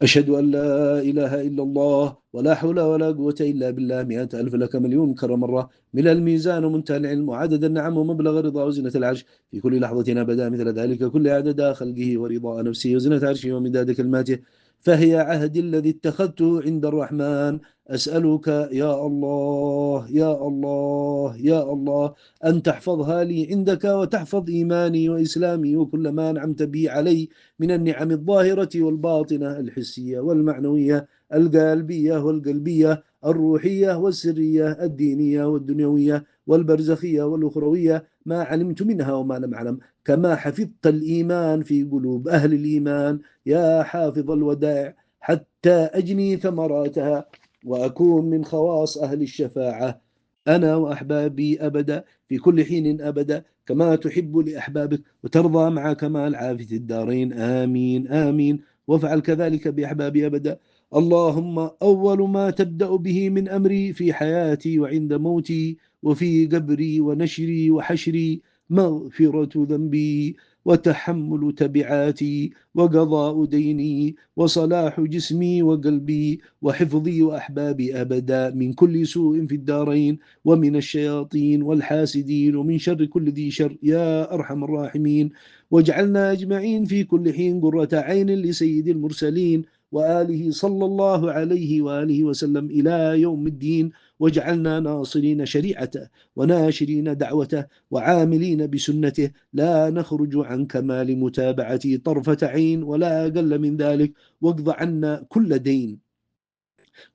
أشهد أن لا إله إلا الله ولا حول ولا قوة إلا بالله. 100,000 لك مليون كرة مرة، من الميزان ومنتهى العلم وعدد النعم ومبلغ الرضا وزنة العرش في كل لحظة أبدا مثل ذلك كل عدد خلقه ورضاء نفسه وزنة عرشه ومداد كلماته. فهي عهدي الذي اتخذته عند الرحمن. أسألك يا الله يا الله يا الله أن تحفظها لي عندك، وتحفظ إيماني وإسلامي وكل ما أنعمت به علي من النعم الظاهرة والباطنة، الحسية والمعنوية، القلبية والقلبية، الروحية والسرية، الدينية والدنيوية والبرزخية والأخروية، ما علمت منها وما لم أعلم، كما حفظت الإيمان في قلوب أهل الإيمان يا حافظ الودائع، حتى أجني ثمراتها وأكون من خواص أهل الشفاعة أنا وأحبابي أبدا في كل حين أبدا، كما تحب لأحبابك وترضى مع كمال عافية الدارين. آمين آمين. وافعل كذلك بأحبابي أبدا. اللهم أول ما تبدأ به من أمري في حياتي وعند موتي وفي قبري ونشري وحشري مغفرة ذنبي وتحمل تبعاتي وقضاء ديني وصلاح جسمي وقلبي وحفظي وأحبابي أبدا من كل سوء في الدارين ومن الشياطين والحاسدين ومن شر كل ذي شر يا أرحم الراحمين. واجعلنا أجمعين في كل حين قرة عين لسيد المرسلين وآله صلى الله عليه وآله وسلم إلى يوم الدين. واجعلنا ناصرين شريعته وناشرين دعوته وعاملين بسنته، لا نخرج عن كمال متابعته طرفة عين ولا أقل من ذلك. واقض عنا كل دين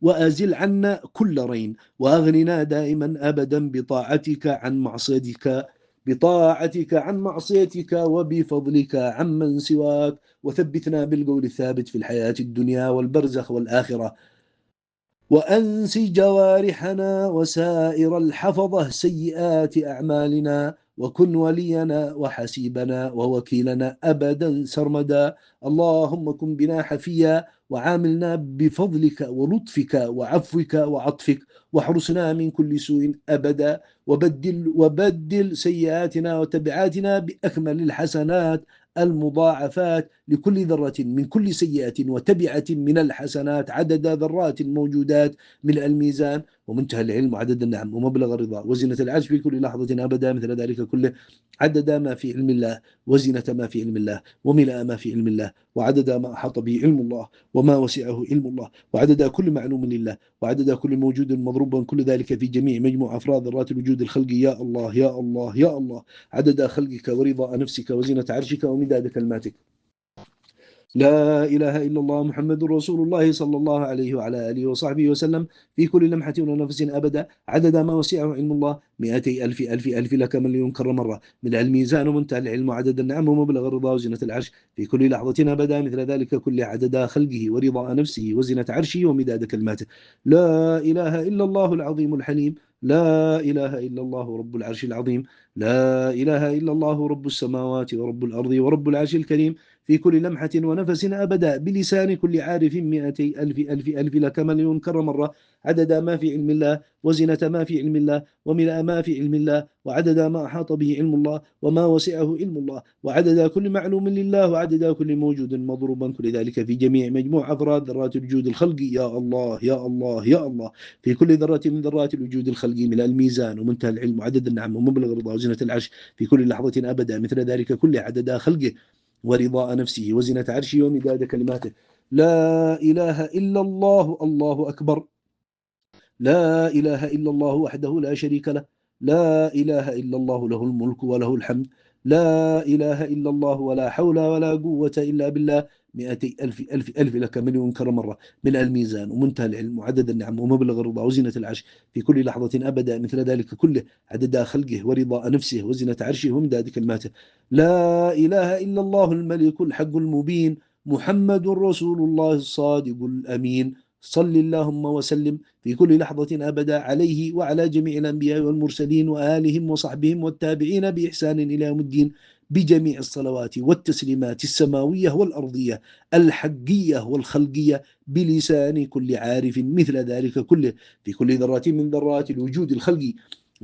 وأزل عنا كل رين، وأغننا دائما أبدا بطاعتك عن معصيتك، بطاعتك عن معصيتك وبفضلك عمن سواك. وثبتنا بالقول الثابت في الحياة الدنيا والبرزخ والآخرة. وأنس جوارحنا وسائر الحفظة سيئات أعمالنا، وكن ولينا وحسيبنا ووكيلنا أبدا سرمدا. اللهم كن بنا حفيا وعاملنا بفضلك ولطفك وعفوك وعطفك، واحرسنا من كل سوء أبدا، وبدل سيئاتنا وتبعاتنا بأكمل الحسنات المضاعفات لكل ذرة من كل سيئة وتبعة من الحسنات عدد ذرات الموجودات من الميزان ومنتهى العلم وعدد النعم ومبلغ الرضا وزنة العرش في كل لحظة أبدا مثل ذلك كله، عدد ما في علم الله وزنة ما في علم الله وملء ما في علم الله وعدد ما أحاط به علم الله وما وسعه علم الله وعدد كل معلوم لله وعدد كل موجود مضروب، كل ذلك في جميع مجموع أفراد ذرات الوجود الخلقي يا الله يا الله يا الله، عدد خلقك ورضا نفسك وزنة عرشك ومداد كلماتك. لا إله إلا الله محمد رسول الله صلى الله عليه وعلى آله وصحبه وسلم في كل لمحة ونفس أبدا، عدد ما وسعه علم الله 200 ألف ألف ألف لك مليون كرة مرة، من الميزان ومنتهى العلم وعدد النعم ومبلغ الرضا وزنة العرش في كل لحظة أبدا مثل ذلك كل عدد خلقه ورضا نفسه وزنة عرشه ومداد كلماته. لا إله إلا الله العظيم الحليم. لا إله إلا الله رب العرش العظيم. لا إله إلا الله رب السماوات ورب الأرض ورب العرش الكريم في كل لمحة ونفس أبدا، بلسان كل عارف 200 ألف ألف ألف لك مليون كرة مرة، عدد ما في علم الله وزنة ما في علم الله وملء ما في علم الله وعدد ما أحاط به علم الله وما وسعه علم الله وعدد كل معلوم لله وعدد كل موجود مضروبا، كل ذلك في جميع مجموع أفراد ذرات الوجود الخلقي يا الله يا الله يا الله، في كل ذرة من ذرات الوجود الخلقي من الميزان ومنتهى العلم وعدد النعم ومبلغ الرضا وزنة العرش في كل لحظة أبدا مثل ذلك كل عدد خلقه ورضاء نفسه وزنة عرشه ومداد كلماته. لا إله إلا الله الله أكبر. لا إله إلا الله وحده لا شريك له. لا إله إلا الله له الملك وله الحمد. لا إله إلا الله ولا حول ولا قوة إلا بالله 200 ألف ألف ألف لك مليون كرة مرة، من الميزان ومنتهى العلم وعدد النعم ومبلغ الرضا وزنة العرش في كل لحظة أبدا مثل ذلك كله، عدد خلقه ورضاء نفسه وزنة عرشه ومداد كلماته. لا إله إلا الله الملك الحق المبين محمد رسول الله الصادق الأمين. صل اللهم وسلم في كل لحظة أبدا عليه وعلى جميع الأنبياء والمرسلين وآلهم وصحبهم والتابعين بإحسان إلى يوم الدين بجميع الصلوات والتسليمات السماوية والأرضية الحقية والخلقية بلسان كل عارف مثل ذلك كله في كل ذرة من ذرات الوجود الخلقي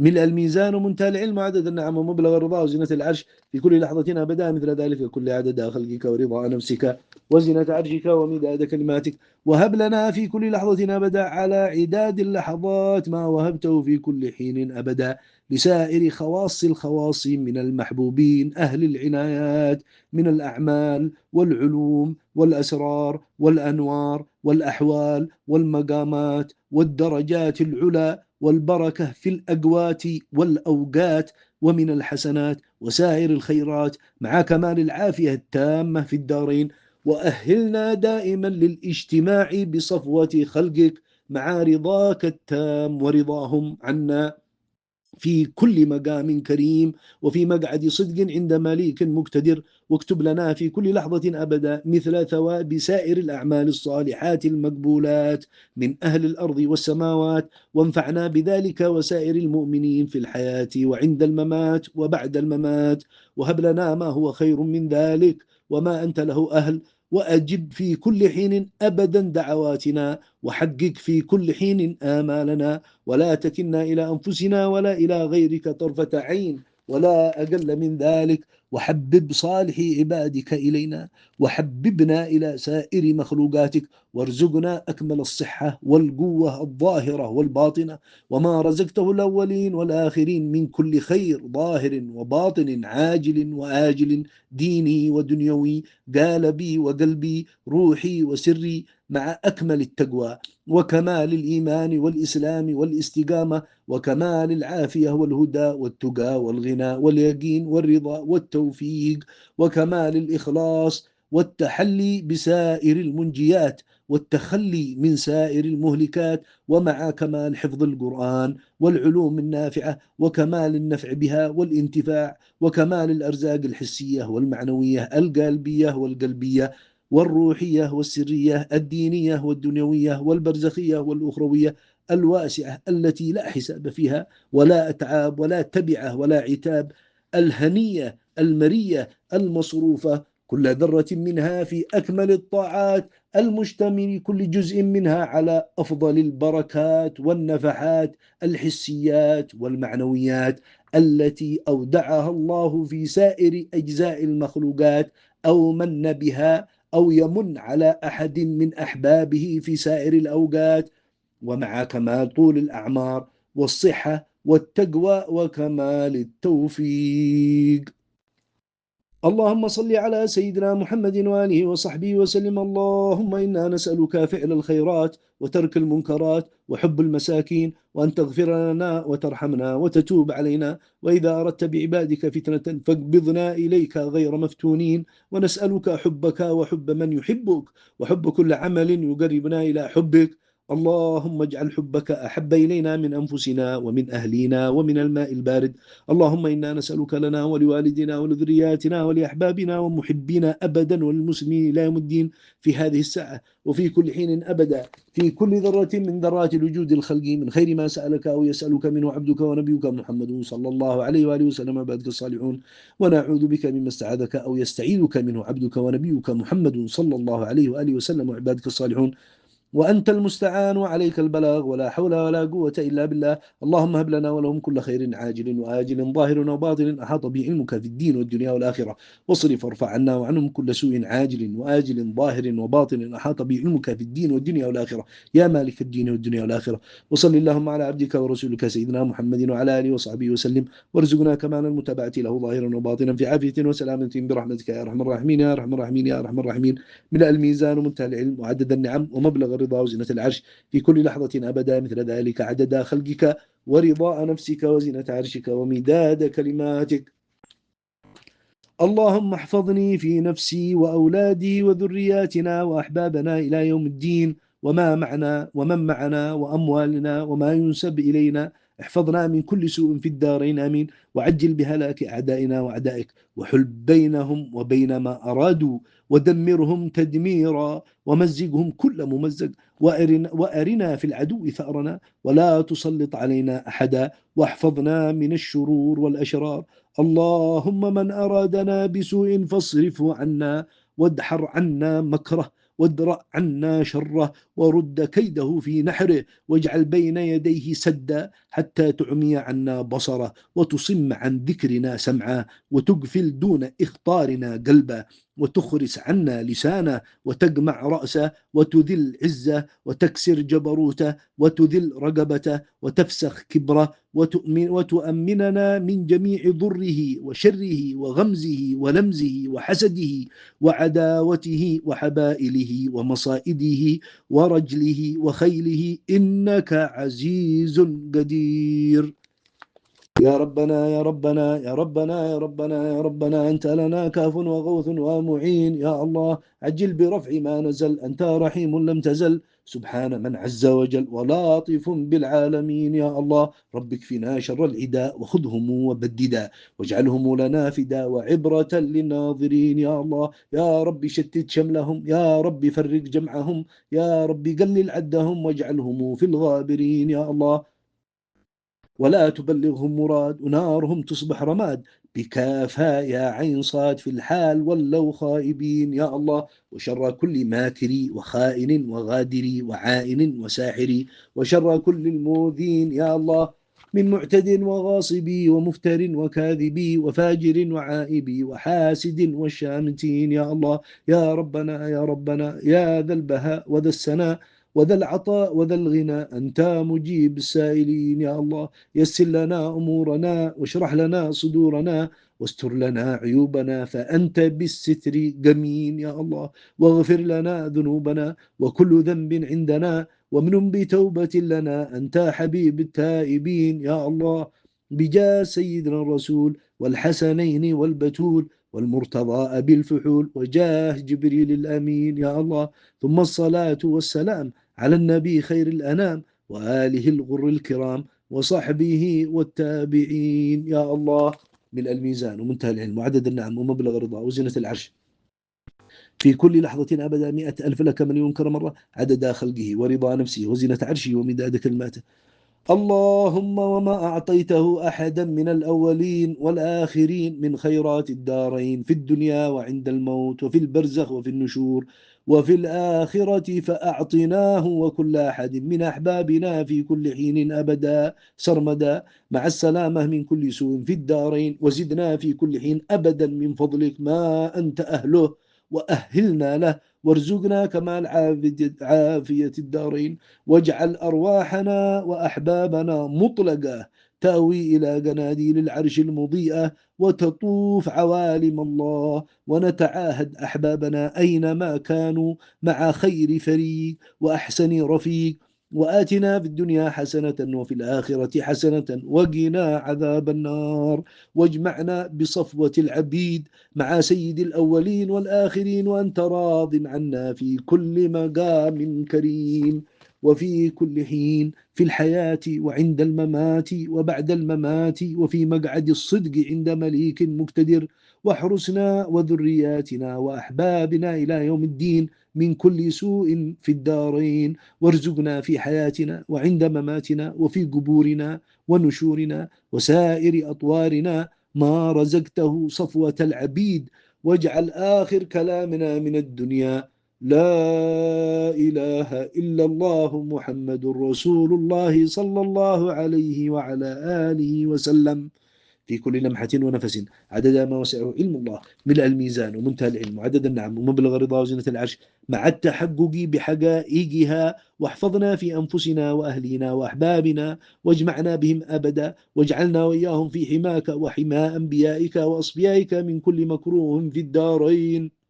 ملء الميزان ومنتهى العلم وعدد النعم ومبلغ الرضا وزنة العرش في كل لحظة أبدا مثل ذلك كل عدد خلقك ورضا نفسك وزنة عرشك ومداد كلماتك. وهب لنا في كل لحظة أبدا على عداد اللحظات ما وهبته في كل حين أبدا لسائر خواص الخواص من المحبوبين أهل العنايات من الأعمال والعلوم والأسرار والأنوار والأحوال والمقامات والدرجات العلى والبركة في الأقوات والأوقات ومن الحسنات وسائر الخيرات مع كمال العافية التامة في الدارين. وأهلنا دائما للاجتماع بصفوة خلقك مع رضاك التام ورضاهم عنا في كل مقام كريم وفي مقعد صدق عند مليك مقتدر. واكتب لنا في كل لحظة أبدا مثل ثواب سائر الأعمال الصالحات المقبولات من أهل الأرض والسماوات. وانفعنا بذلك وسائر المؤمنين في الحياة وعند الممات وبعد الممات. وهب لنا ما هو خير من ذلك وما أنت له أهل. وأجب في كل حين أبدا دعواتنا وحقق في كل حين آمالنا ولا تكلنا إلى أنفسنا ولا إلى غيرك طرفة عين ولا أقل من ذلك. وحبب صالح عبادك إلينا وحببنا إلى سائر مخلوقاتك وارزقنا أكمل الصحة والقوة الظاهرة والباطنة وما رزقته الأولين والآخرين من كل خير ظاهر وباطن عاجل وآجل ديني ودنيوي قالبي وقلبي روحي وسري مع أكمل التقوى وكمال الإيمان والإسلام والاستقامة وكمال العافية والهدى والتقى والغنى واليقين والرضا والتوفيق وكمال الإخلاص والتحلي بسائر المنجيات والتخلي من سائر المهلكات ومع كمال حفظ القرآن والعلوم النافعة وكمال النفع بها والانتفاع وكمال الأرزاق الحسية والمعنوية القلبية والقلبية والروحية والسرية الدينية والدنيوية والبرزخية والأخروية الواسعة التي لا حساب فيها ولا أتعاب ولا تبعة ولا عتاب الهنية المرية المصروفة كل ذرة منها في أكمل الطاعات المشتمل كل جزء منها على أفضل البركات والنفحات الحسيات والمعنويات التي أودعها الله في سائر أجزاء المخلوقات أو من بها أو يمن على أحد من أحبابه في سائر الأوقات ومع كمال طول الأعمار والصحة والتقوى وكمال التوفيق. اللهم صل على سيدنا محمد وآله وصحبه وسلم. اللهم إنا نسألك فعل الخيرات وترك المنكرات وحب المساكين وأن تغفر لنا وترحمنا وتتوب علينا وإذا أردت بعبادك فتنة فاقبضنا إليك غير مفتونين. ونسألك حبك وحب من يحبك وحب كل عمل يقربنا إلى حبك. اللهم اجعل حبك أحب إلينا من أنفسنا ومن أهلينا ومن الماء البارد. اللهم إنا نسألك لنا ولوالدنا ولذرياتنا ولأحبابنا ومحبينا أبدا والمسلمين إلى يوم الدين في هذه الساعة وفي كل حين أبدا في كل ذرة من ذرات الوجود الخلق من خير ما سألك أو يسألك منه عبدك ونبيك محمد صلى الله عليه وآله وسلم وعبادك الصالحون. ونعوذ بك مما استعاذك أو يستعيذك منه عبدك ونبيك محمد صلى الله عليه وآله وسلم وعبادك الصالحون. وأنت المستعان وعليك البلاغ ولا حول ولا قوة إلا بالله. اللهم هب لنا ولهم كل خير عاجل وآجل ظاهر وباطن أحاط به علمك في الدين والدنيا والآخرة. واصرف وارفع عنا وعنهم كل سوء عاجل وآجل ظاهر وباطن أحاط به علمك في الدين والدنيا والآخرة يا مالك الدين والدنيا والآخرة. وصل اللهم على عبدك ورسولك سيدنا محمد وعلى آله وصحبه وسلم وارزقنا كمال المتابعة له ظاهرا وباطنا في عافية وسلامة برحمتك يا أرحم الراحمين يا أرحم الراحمين يا أرحم الراحمين. من الميزان ومنتهى العلم وعدد النعم ومبلغ الرضا وزنة العرش في كل لحظة أبدا مثل ذلك عدد خلقك ورضاء نفسك وزنة عرشك ومداد كلماتك. اللهم احفظني في نفسي وأولادي وذرياتنا وأحبابنا إلى يوم الدين وما معنا ومن معنا وأموالنا وما ينسب إلينا. احفظنا من كل سوء في الدارين آمين. وعجل بهلاك أعدائنا وأعدائك وحل بينهم وبين ما أرادوا ودمرهم تدميرا ومزقهم كل ممزق وأرنا في العدو ثأرنا ولا تسلط علينا أحدا واحفظنا من الشرور والأشرار. اللهم من أرادنا بسوء فاصرفه عنا وادحر عنا مكره وادرأ عنا شره ورد كيده في نحره، واجعل بين يديه سدا حتى تعمي عنا بصره وتصم عن ذكرنا سمعا وتقفل دون إخطارنا قلبا وتخرس عنا لسانه وتجمع رأسه وتذل عزه وتكسر جبروته وتذل رقبته وتفسخ كبره وتؤمننا من جميع ضره وشره وغمزه ولمزه وحسده وعداوته وحبائله ومصائده ورجله وخيله إنك عزيز قدير. يا ربنا يا ربنا يا ربنا يا ربنا يا ربنا أنت لنا كاف وغوث ومعين. يا الله عجل برفع ما نزل، أنت رحيم لم تزل سبحان من عز وجل ولطيف بالعالمين. يا الله رب اكفنا شر العداء وخذهم وبددا واجعلهم لنا فدا وعبرة للناظرين. يا الله يا رب شتت شملهم، يا رب فرق جمعهم، يا رب قلل عدهم واجعلهم في الغابرين. يا الله ولا تبلغهم مراد ونارهم تصبح رماد بكافها يا عين صاد في الحال ولوا خائبين. يا الله وشر كل ماكري وخائن وغادري وعائن وساحري وشر كل المؤذين. يا الله من معتد وغاصبي ومفتر وكاذبي وفاجر وعائبي وحاسد والشامتين. يا الله يا ربنا يا ربنا يا ذا البهاء وذا السناء وذا العطاء وذا الغنى أنت مجيب السائلين. يا الله يسر لنا أمورنا واشرح لنا صدورنا واستر لنا عيوبنا فأنت بالستر جميل. يا الله واغفر لنا ذنوبنا وكل ذنب عندنا ومن بتوبة لنا أنت حبيب التائبين. يا الله بجاه سيدنا الرسول والحسنين والبتول والمرتضى أبي الفحول وجاه جبريل الأمين. يا الله ثم الصلاة والسلام على النبي خير الأنام وآله الغر الكرام وصحبه والتابعين. يا الله ملء الميزان ومنتهى العلم وعدد النعم ومبلغ الرضا وزنة العرش في كل لحظة أبدا 100,000 لك من ينكر مرة عدد خلقه ورضا نفسه وزنة عرشه ومداد كلماته. اللهم وما أعطيته أحدا من الأولين والآخرين من خيرات الدارين في الدنيا وعند الموت وفي البرزخ وفي النشور وفي الآخرة فأعطناه وكل أحد من أحبابنا في كل حين أبدا سرمدا مع السلامة من كل سوء في الدارين وزدنا في كل حين أبدا من فضلك ما أنت أهله وأهلنا له وارزقنا كمال عافية الدارين واجعل أرواحنا وأحبابنا مطلقة تأوي إلى جناديل العرش المضيئة وتطوف عوالم الله ونتعاهد أحبابنا أينما كانوا مع خير فريق وأحسن رفيق وآتنا في الدنيا حسنة وفي الآخرة حسنة وقنا عذاب النار واجمعنا بصفوة العبيد مع سيد الأولين والآخرين وأنت راض عنا في كل مقام كريم وفي كل حين في الحياة وعند الممات وبعد الممات وفي مقعد الصدق عند مليك مقتدر واحرسنا وذرياتنا وأحبابنا إلى يوم الدين من كل سوء في الدارين وارزقنا في حياتنا وعند مماتنا وفي قبورنا ونشورنا وسائر أطوارنا ما رزقته صفوة العبيد واجعل آخر كلامنا من الدنيا لا إله إلا الله محمد رسول الله صلى الله عليه وعلى آله وسلم في كل لمحة ونفس عدد ما وسعه علم الله ملء الميزان ومنتهى العلم وعدد النعم ومبلغ رضا وزنة العرش مع التحقق بحقائقها واحفظنا في أنفسنا وأهلنا وأحبابنا واجمعنا بهم أبدا واجعلنا وإياهم في حماك وحمى أنبيائك وأصفيائك من كل مكروه في الدارين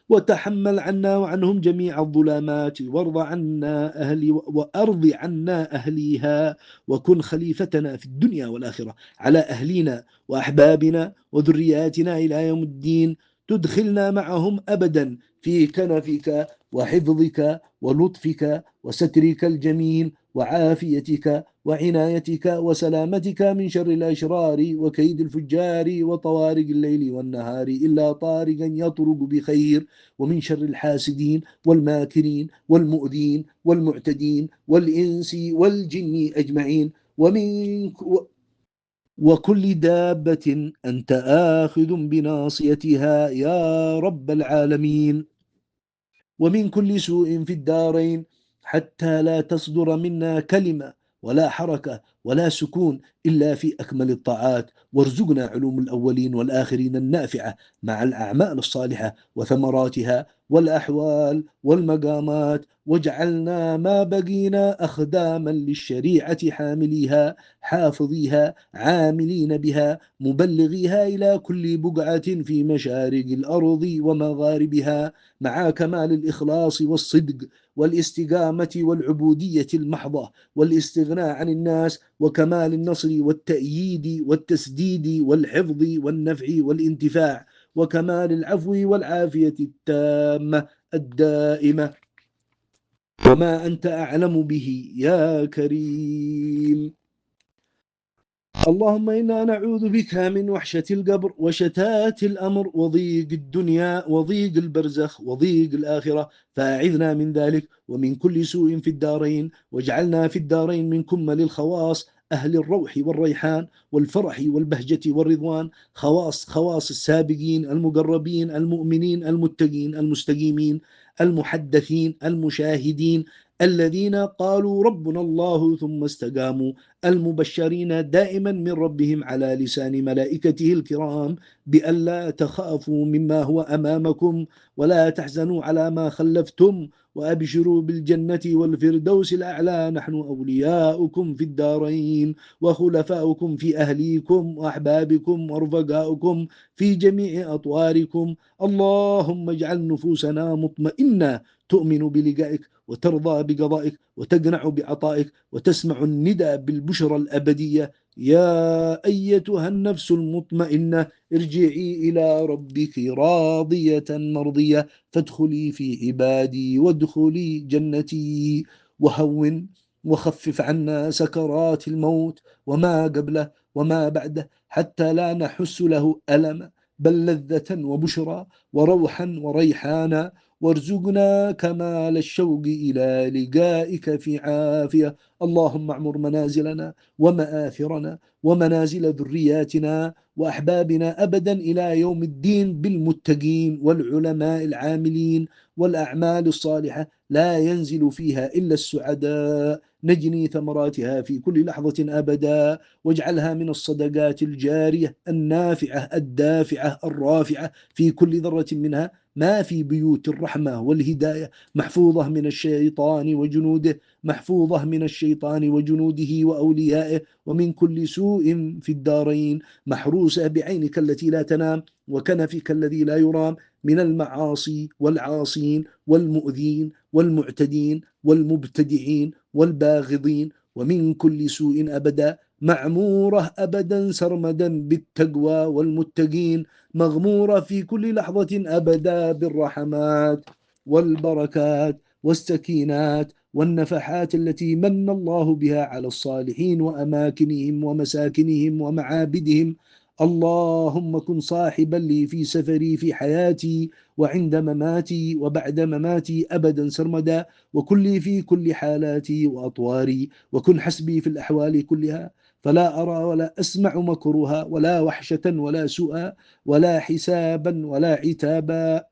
وتحمل عنا وعنهم جميع الظلامات وأرض عنا أهليها وكن خليفتنا في الدنيا والآخرة على أهلنا وأحبابنا وذرياتنا إلى يوم الدين تدخلنا معهم أبدا في كنفك وحفظك ولطفك وسترك الجميل وعافيتك وعنايتك وسلامتك من شر الأشرار وكيد الفجار وطوارق الليل والنهار إلا طارقا يطرق بخير ومن شر الحاسدين والماكرين والمؤذين والمعتدين والإنس والجن أجمعين وكل دابة أنت آخذ بناصيتها يا رب العالمين. ومن كل سوء في الدارين، حتى لا تصدر منا كلمة ولا حركة ولا سكون إلا في أكمل الطاعات. وارزقنا علوم الأولين والآخرين النافعة مع الأعمال الصالحة وثمراتها والأحوال والمقامات، واجعلنا ما بقينا أخداما للشريعة حامليها حافظيها عاملين بها مبلغيها إلى كل بقعة في مشارق الأرض ومغاربها، مع كمال الإخلاص والصدق والاستقامة والعبودية المحضة والاستغناء عن الناس، وكمال النصر والتأييد والتسديد والحفظ والنفع والانتفاع، وكمال العفو والعافية التامة الدائمة، وما أنت أعلم به يا كريم. اللهم إنا نعوذ بك من وحشة القبر وشتات الأمر وضيق الدنيا وضيق البرزخ وضيق الآخرة، فأعذنا من ذلك ومن كل سوء في الدارين، واجعلنا في الدارين من كمل الخواص أهل الروح والريحان والفرح والبهجة والرضوان، خواص السابقين المقربين المؤمنين المتقين المستقيمين المحدثين المشاهدين الذين قالوا ربنا الله ثم استقاموا، المبشرين دائما من ربهم على لسان ملائكته الكرام بألا تخافوا مما هو أمامكم ولا تحزنوا على ما خلفتم وأبشروا بالجنة والفردوس الأعلى، نحن أولياؤكم في الدارين وخلفاؤكم في أهليكم وأحبابكم ورفقاؤكم في جميع أطواركم. اللهم اجعل نفوسنا مطمئنة تؤمن بلقائك وترضى بقضائك وتقنع بعطائك وتسمع الندى بالبشرى الأبدية. يا أيتها النفس المطمئنة ارجعي إلى ربك راضية مرضية فادخلي في عبادي وادخلي جنتي. وهون وخفف عنا سكرات الموت وما قبله وما بعده، حتى لا نحس له ألم بل لذة وبشرى وروحا وريحانا، وارزقنا كمال الشوق إلى لقائك في عافية. اللهم اعمر منازلنا ومآثرنا ومنازل ذرياتنا وأحبابنا أبدا إلى يوم الدين بالمتقين والعلماء العاملين والأعمال الصالحة لا ينزل فيها إلا السعداء، نجني ثمراتها في كل لحظة أبدا، واجعلها من الصدقات الجارية النافعة الدافعة الرافعة في كل ذرة منها، ما في بيوت الرحمة والهداية محفوظة من الشيطان وجنوده، محفوظة من الشيطان وجنوده وأوليائه ومن كل سوء في الدارين، محروسة بعينك التي لا تنام وكنفك الذي لا يرام من المعاصي والعاصين والمؤذين والمعتدين والمبتدعين والباغضين، ومن كل سوء أبدا، معمورة أبدا سرمدا بالتقوى والمتقين، مغمورة في كل لحظة أبدا بالرحمات والبركات والسكينات والنفحات التي من الله بها على الصالحين وأماكنهم ومساكنهم ومعابدهم. اللهم كن صاحبا لي في سفري في حياتي وعند مماتي وبعد مماتي أبدا سرمدا، وكن لي في كل حالاتي وأطواري، وكن حسبي في الأحوال كلها، فلا أرى ولا أسمع مكروها ولا وحشة ولا سوءا ولا حسابا ولا عتابا،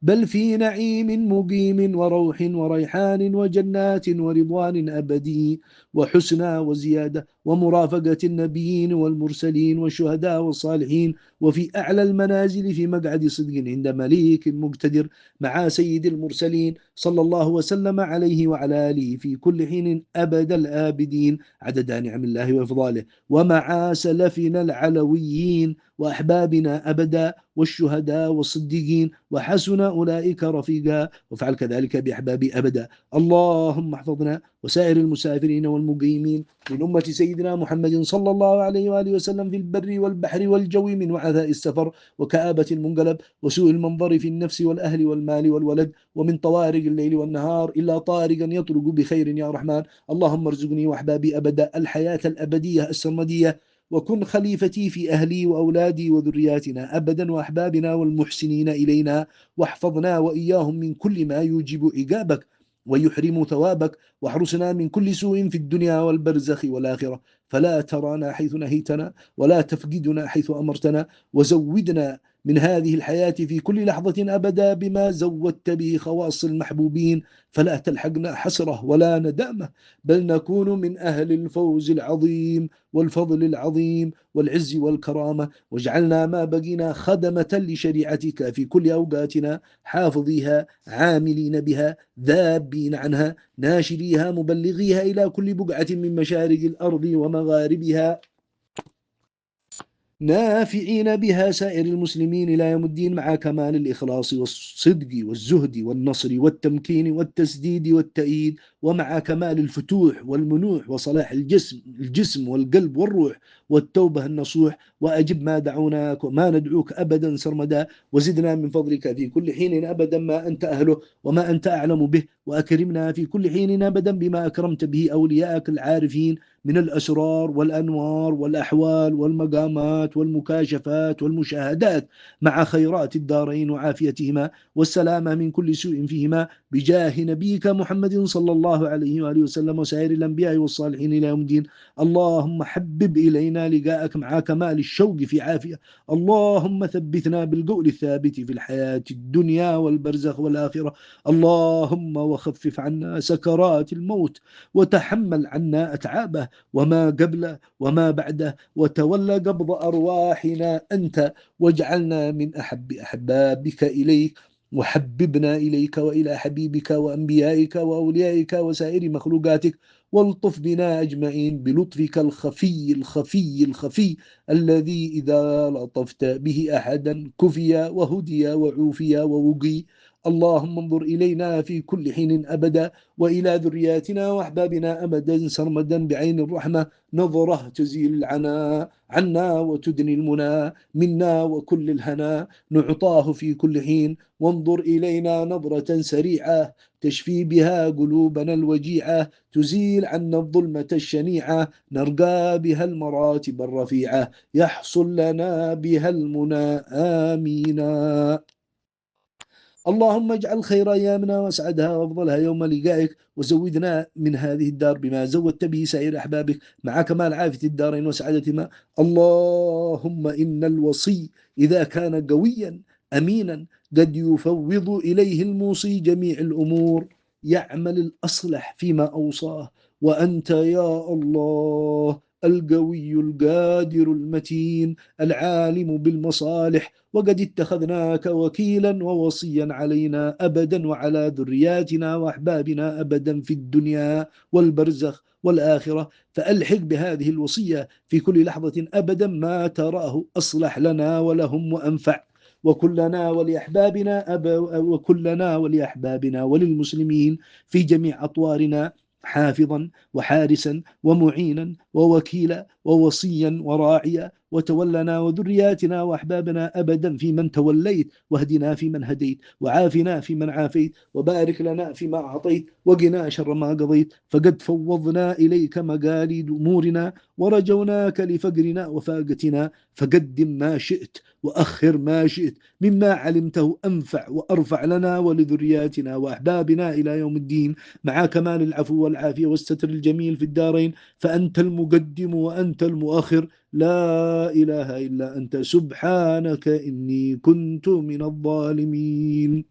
بل في نعيم مقيم وروح وريحان وجنات ورضوان أبدي وحسنى وزيادة ومرافقة النبيين والمرسلين والشهداء والصالحين، وفي أعلى المنازل في مقعد صدق عند مليك مقتدر مع سيد المرسلين صلى الله وسلم عليه وعلى آله في كل حين أبد الآبدين عدد نعم الله وإفضاله، ومع سلفنا العلويين وأحبابنا أبدا والشهداء والصديقين وحسن أولئك رفيقا، وفعل كذلك بأحبابي أبدا. اللهم احفظنا وسائر المسافرين والمقيمين من أمة سيدنا محمد صلى الله عليه وآله وسلم في البر والبحر والجو من وعثاء السفر وكآبة المنقلب وسوء المنظر في النفس والأهل والمال والولد، ومن طوارق الليل والنهار إلا طارقا يطرق بخير يا رحمن. اللهم ارزقني وأحبابي أبدا الحياة الأبدية السرمدية، وكن خليفتي في أهلي وأولادي وذرياتنا أبدا وأحبابنا والمحسنين إلينا، واحفظنا وإياهم من كل ما يوجب عقابك ويحرم ثوابك، واحرسنا من كل سوء في الدنيا والبرزخ والآخرة، فلا ترانا حيث نهيتنا ولا تفقدنا حيث أمرتنا، وزودنا من هذه الحياة في كل لحظة أبدا بما زودت به خواص المحبوبين، فلا تلحقنا حسرة ولا ندامة، بل نكون من أهل الفوز العظيم والفضل العظيم والعز والكرامة. واجعلنا ما بقينا خدمة لشريعتك في كل أوقاتنا، حافظيها عاملين بها ذابين عنها ناشريها مبلغيها إلى كل بقعة من مشارق الأرض ومغاربها، نافعين بها سائر المسلمين إلى يوم الدين، مع كمال الإخلاص والصدق والزهد والنصر والتمكين والتسديد والتأييد، ومع كمال الفتوح والمنوح وصلاح الجسم والقلب والروح والتوبة النصوح. وأجب ما دعوناك وما ندعوك أبدا سرمدا، وزدنا من فضلك في كل حين أبدا ما أنت أهله وما أنت أعلم به، وأكرمنا في كل حين أبدا بما أكرمت به أولياءك العارفين من الأسرار والأنوار والأحوال والمقامات والمكاشفات والمشاهدات، مع خيرات الدارين وعافيتهما والسلامة من كل سوء فيهما، بجاه نبيك محمد صلى الله عليه وآله وسلم وسائر الأنبياء والصالحين إلى يوم الدين. اللهم حبب إلينا لقاءك مع كمال الشوق في عافية. اللهم ثبتنا بالقول الثابت في الحياة الدنيا والبرزخ والآخرة. اللهم وخفف عنا سكرات الموت، وتحمل عنا أتعابه وما قبله وما بعده، وتولى قبض أرواحنا أنت، واجعلنا من أحب أحبابك إليك، وحببنا إليك وإلى حبيبك وأنبيائك وأوليائك وسائر مخلوقاتك، والطف بنا أجمعين بلطفك الخفي الخفي الخفي، الذي إذا لطفت به أحدا كفي وهدي وعوفي ووقي. اللهم انظر إلينا في كل حين أبدا، وإلى ذرياتنا وأحبابنا أبدا سرمدا بعين الرحمة، نظرة تزيل العنا عنا وتدني المنى منا وكل الهنا، نعطاه في كل حين. وانظر إلينا نظرة سريعة تشفي بها قلوبنا الوجيعة، تزيل عنا الظلمة الشنيعة، نرقى بها المراتب الرفيعة، يحصل لنا بها المنى. آمين. اللهم اجعل خير أيامنا واسعدها وأفضلها يوم لقائك، وزودنا من هذه الدار بما زودت به سائر أحبابك، مع كمال عافية الدارين وسعادتهما. اللهم إن الوصي إذا كان قويا أمينا قد يفوض إليه الموصي جميع الأمور، يعمل الأصلح فيما أوصاه، وأنت يا الله القوي القادر المتين العالم بالمصالح، وقد اتخذناك وكيلا ووصيا علينا أبدا وعلى ذرياتنا وأحبابنا أبدا في الدنيا والبرزخ والآخرة، فألحق بهذه الوصية في كل لحظة أبدا ما تراه أصلح لنا ولهم وأنفع، وكلنا ولأحبابنا وللمسلمين في جميع أطوارنا حافظا وحارسا ومعينا ووكيلا ووصيا وراعيا، وتولنا وذرياتنا وأحبابنا أبدا في من توليت، واهدنا في من هديت، وعافنا في من عافيت، وبارك لنا فيما أعطيت، وقنا شر ما قضيت، فقد فوضنا إليك مقاليد أمورنا، ورجوناك لفقرنا وفاقتنا، فقدم ما شئت وأخر ما شئت مما علمته أنفع وأرفع لنا ولذرياتنا وأحبابنا إلى يوم الدين، مع كمال العفو والعافية والستر الجميل في الدارين، فأنت المقدم وأنت المؤخر، لا إله إلا أنت سبحانك إني كنت من الظالمين.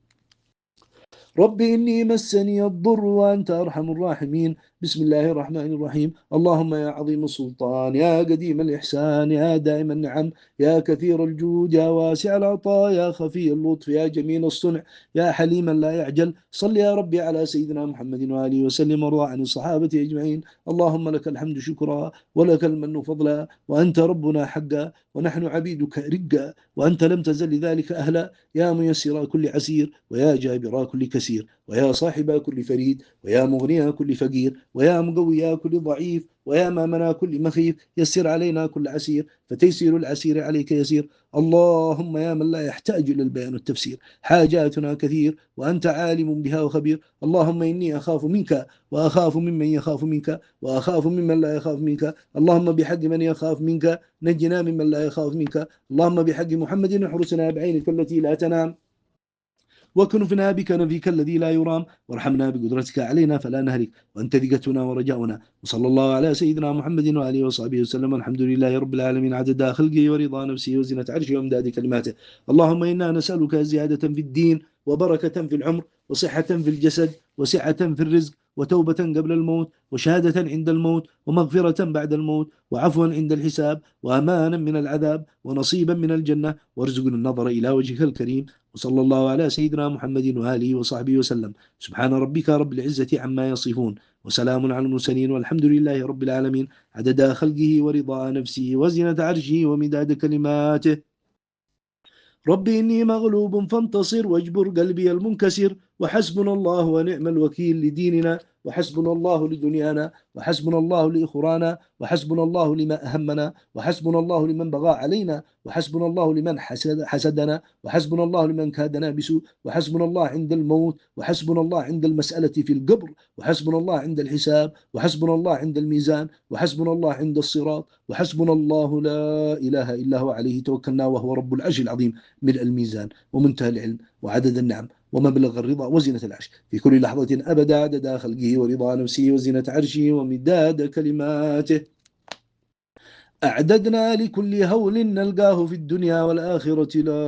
رب إني مسني الضر وأنت أرحم الراحمين. بسم الله الرحمن الرحيم. اللهم يا عظيم السلطان يا قديم الإحسان يا دائم النعم يا كثير الجود يا واسع العطاء يا خفي اللطف يا جميل الصنع يا حليما لا يعجل، صل يا ربي على سيدنا محمد وآله وسلم، وارض عن الصحابة أجمعين. اللهم لك الحمد شكرا ولك المن فضلا، وأنت ربنا حقا ونحن عبيدك رقا، وأنت لم تزل لذلك أهلا، يا ميسر كل عسير ويا جابر كل كسير، ويا صاحب كل فريد ويا مغني كل فقير، ويا مقوي كل ضعيف ويا مامنا كل مخيف، يسر علينا كل عسير فتيسير العسير عليك يسير. اللهم يا من لا يحتاج إلى البيان والتفسير، حاجاتنا كثير وأنت عالم بها وخبير. اللهم إني أخاف منك وأخاف ممن يخاف منك وأخاف ممن لا يخاف منك. اللهم بحق من يخاف منك نجنا ممن لا يخاف منك. اللهم بحق محمد احرسنا بعينك التي لا تنام، واكنفنا بكنفك الذي لا يرام، وارحمنا بقدرتك علينا فلا نهلك، وأنت ثقتنا ورجاؤنا. وصلى الله على سيدنا محمد وآله وصحبه وسلم، الحمد لله رب العالمين، عدد خلقه ورضا نفسه وزنة عرشه وامداد كلماته. اللهم إنا نسألك زيادة في الدين، وبركة في العمر، وصحة في الجسد، وسعة في الرزق، وتوبة قبل الموت، وشهادة عند الموت، ومغفرة بعد الموت، وعفوا عند الحساب، وأمانا من العذاب، ونصيبا من الجنة، وارزقنا النظر إلى وجهك الكريم. وصلى الله على سيدنا محمد وآله وصحبه وسلم. سبحان ربك رب العزة عما يصفون، وسلام على المرسلين، والحمد لله رب العالمين، عدد خلقه ورضا نفسه وزنة عرشه ومداد كلماته. رب إني مغلوب فانتصر، واجبر قلبي المنكسر، وحسبنا الله ونعم الوكيل لديننا، وحسبنا الله لدنيانا، وحسبنا الله لإخرانا، وحسبنا الله لما أهمنا، وحسبنا الله لمن بغى علينا، وحسبنا الله لمن حسدنا، وحسبنا الله لمن كادنا بسوء، وحسبنا الله عند الموت، وحسبنا الله عند المسألة في القبر، وحسبنا الله عند الحساب، وحسبنا الله عند الميزان، وحسبنا الله عند الصراط، وحسبنا الله لا إله إلا هو عليه توكلنا وهو رب العرش العظيم. ملء الميزان ومنتهى العلم وعدد النعم ومبلغ الرضا وزنة العرش في كل لحظة أبدا، عدد خلقه ورضا نفسه وزنة عرشه ومداد كلماته. أعددنا لكل هول نلقاه في الدنيا والآخرة لا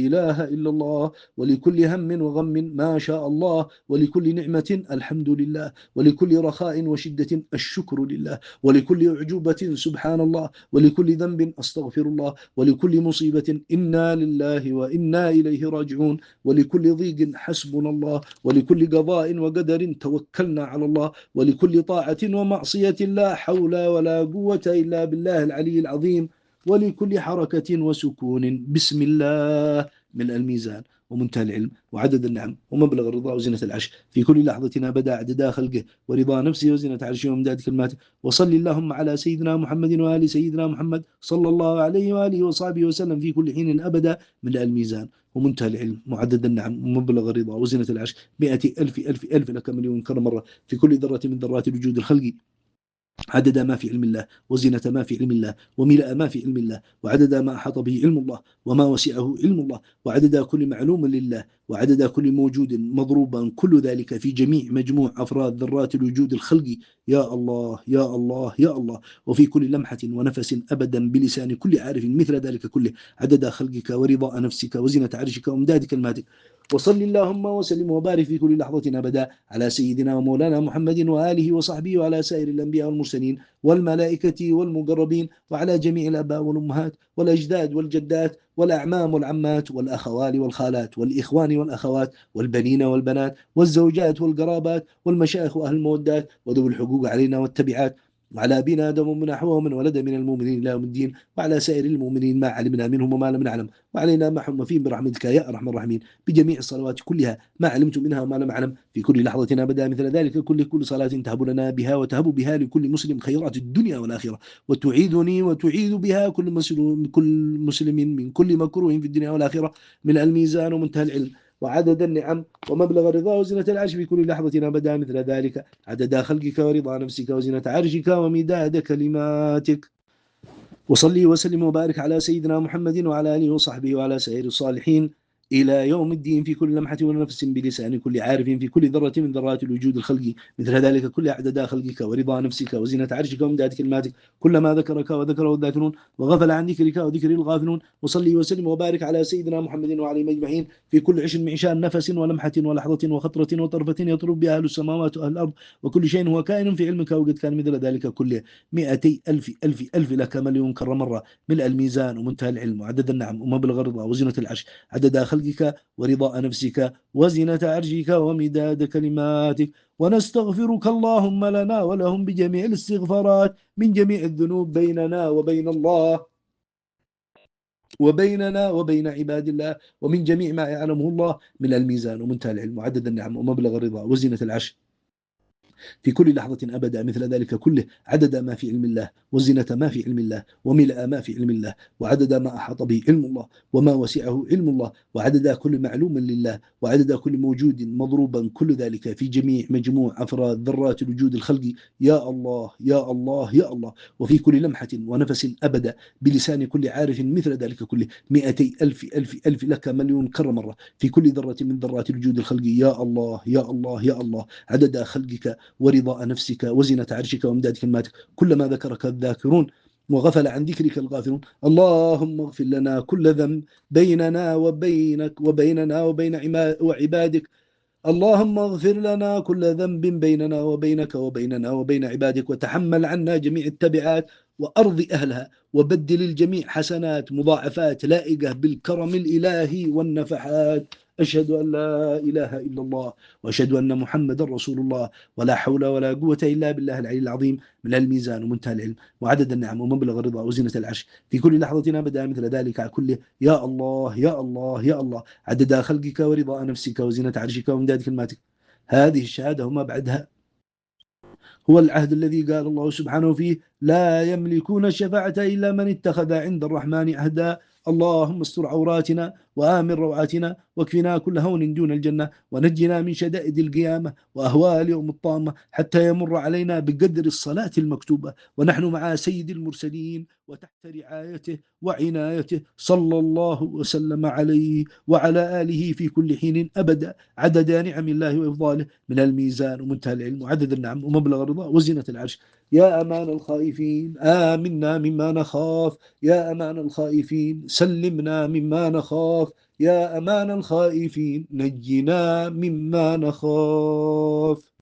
إله إلا الله، ولكل هم وغم ما شاء الله، ولكل نعمة الحمد لله، ولكل رخاء وشدة الشكر لله، ولكل أعجوبة سبحان الله، ولكل ذنب أستغفر الله، ولكل مصيبة إنا لله وإنا إليه راجعون، ولكل ضيق حسبنا الله، ولكل قضاء وقدر توكلنا على الله، ولكل طاعة ومعصية لا حول ولا قوة إلا بالله العلي العظيم، ولكل حركة وسكون بسم الله. من الميزان ومنتهى العلم وعدد النعم ومبلغ الرضا وزنة العرش في كل لحظة أبدا، عدد خلقه ورضا نفسه وزنة عرشه ومداد كلماته. وصل اللهم على سيدنا محمد وآل سيدنا محمد صلى الله عليه وآله وصحبه وسلم في كل حين أبدا. من الميزان ومنتهى العلم وعدد النعم ومبلغ الرضا وزنة العرش 100,000,000,000 لك مليون كرة مرة في كل ذرة من ذرات الوجود الخلقي، عدد ما في علم الله، وزنة ما في علم الله، وملأ ما في علم الله، وعدد ما أحاط به علم الله، وما وسعه علم الله، وعدد كل معلوم لله، وعدد كل موجود مضروبا، كل ذلك في جميع مجموع أفراد ذرات الوجود الخلقي. يا الله يا الله يا الله. وفي كل لمحة ونفس أبدا بلسان كل عارف مثل ذلك كله، عدد خلقك ورضاء نفسك وزنة عرشك وامداد كلماتك. وصل اللهم وسلم وبارك في كل لحظة أبدا على سيدنا ومولانا محمد وآله وصحبه وعلى سائر الأنبياء والمرسلين والملائكة والمقربين، وعلى جميع الآباء والأمهات والأجداد والجدات والأعمام والعمات والأخوال والخالات والإخوان والأخوات والبنين والبنات والزوجات والقرابات والمشايخ وأهل المودات وذوي الحقوق علينا والتبعات، وعلى أبينا آدم ومن نحوه من ولد من المؤمنين إلى يوم الدين، وعلى سائر المؤمنين ما علمنا منهم وما لم نعلم، وعلينا ما حم فيهم برحمتك يا أرحم الراحمين، بجميع الصلوات كلها ما علمت منها وما لم أعلم في كل لحظة أبدا، مثل ذلك كل صلاة تهب لنا بها وتهب بها لكل مسلم خيرات الدنيا والآخرة، وتعيدني وتعيد بها كل مسلم من كل مكروه في الدنيا والآخرة. من الميزان ومنتهى العلم وعدد النعم ومبلغ الرضا وزنة العرش في كل لحظة أبدا، مثل ذلك عدد خلقك ورضا نفسك وزنة عرشك ومداد كلماتك. وصلي وسلم وبارك على سيدنا محمد وعلى آله وصحبه وعلى سائر الصالحين إلى يوم الدين في كل لمحة ونفس بلسان كل عارف في كل ذرة من ذرات الوجود الخلقي، مثل ذلك كل عدد خلقك ورضا نفسك وزنة عرشك ومداد كلماتك، كلما ذكرك وذكره الذاكرون وغفل عن ذكرك وذكر الغافلون. وصلي وسلم وبارك على سيدنا محمد وعلى أجمعين في كل عش معشان نفس ولمحة ولحظة وخطرة وطرفة يطرب بها أهل السماوات وأهل الأرض، وكل شيء هو كائن في علمك وقد كان مثل ذلك كله 200,000,000 لك مليون كرة مرة. ملء الميزان ومنتهى العلم وعدد النعم ومبلغ الرضا وزنة العرش، عدد خلقك ورضاء نفسك وزنة عرشك ومداد كلماتك. ونستغفرك اللهم لنا ولهم بجميع الاستغفارات من جميع الذنوب بيننا وبين الله وبيننا وبين عباد الله، ومن جميع ما يعلمه الله. من الميزان ومنتهى العلم وعدد النعم ومبلغ الرضا وزنة العرش في كل لحظة أبدا مثل ذلك كله، عدد ما في علم الله، وزنة ما في علم الله، وملء ما في علم الله، وعدد ما أحاط به علم الله، وما وسعه علم الله، وعدد كل معلوم لله، وعدد كل موجود مضروبا، كل ذلك في جميع مجموع أفراد ذرات الوجود الخلقي. يا الله يا الله يا الله. وفي كل لمحة ونفس أبدا بلسان كل عارف مثل ذلك كله 200,000 لك مليون كرة مرة في كل ذرة من ذرات الوجود الخلقي. يا الله يا الله يا الله. عدد خلقك ورضاء نفسك وزنة عرشك وامداد كلماتك، كلما ذكرك الذاكرون وغفل عن ذكرك الغافلون. اللهم اغفر لنا كل ذنب بيننا وبينك وبيننا وبين عبادك. اللهم اغفر لنا كل ذنب بيننا وبينك وبيننا وبين عبادك، وتحمل عنا جميع التبعات وأرض أهلها، وبدل الجميع حسنات مضاعفات لائقة بالكرم الإلهي والنفحات. أشهد أن لا إله إلا الله، وأشهد أن محمد رسول الله، ولا حول ولا قوة إلا بالله العلي العظيم. من الميزان ومنتهى العلم وعدد النعم ومبلغ الرضا وزنة العرش في كل لحظة أبدا مثل ذلك كله. يا الله يا الله يا الله. عدد خلقك ورضاء نفسك وزنة عرشك وامداد كلماتك. هذه الشهادة وما بعدها هو العهد الذي قال الله سبحانه فيه: لا يملكون الشفاعة إلا من اتخذ عند الرحمن عهدا. اللهم استر عوراتنا وآمن روعاتنا، واكفنا كل هون دون الجنة، ونجنا من شدائد القيامة وأهوال يوم الطامة، حتى يمر علينا بقدر الصلاة المكتوبة ونحن مع سيد المرسلين وتحت رعايته وعنايته، صلى الله وسلم عليه وعلى آله في كل حين أبدا، عدد نعم الله وإفضاله، من الميزان ومنتهى العلم وعدد النعم ومبلغ الرضا وزنة العرش. يا أمان الخائفين آمنا مما نخاف، يا أمان الخائفين سلمنا مما نخاف، يا أمان الخائفين نجنا مما نخاف.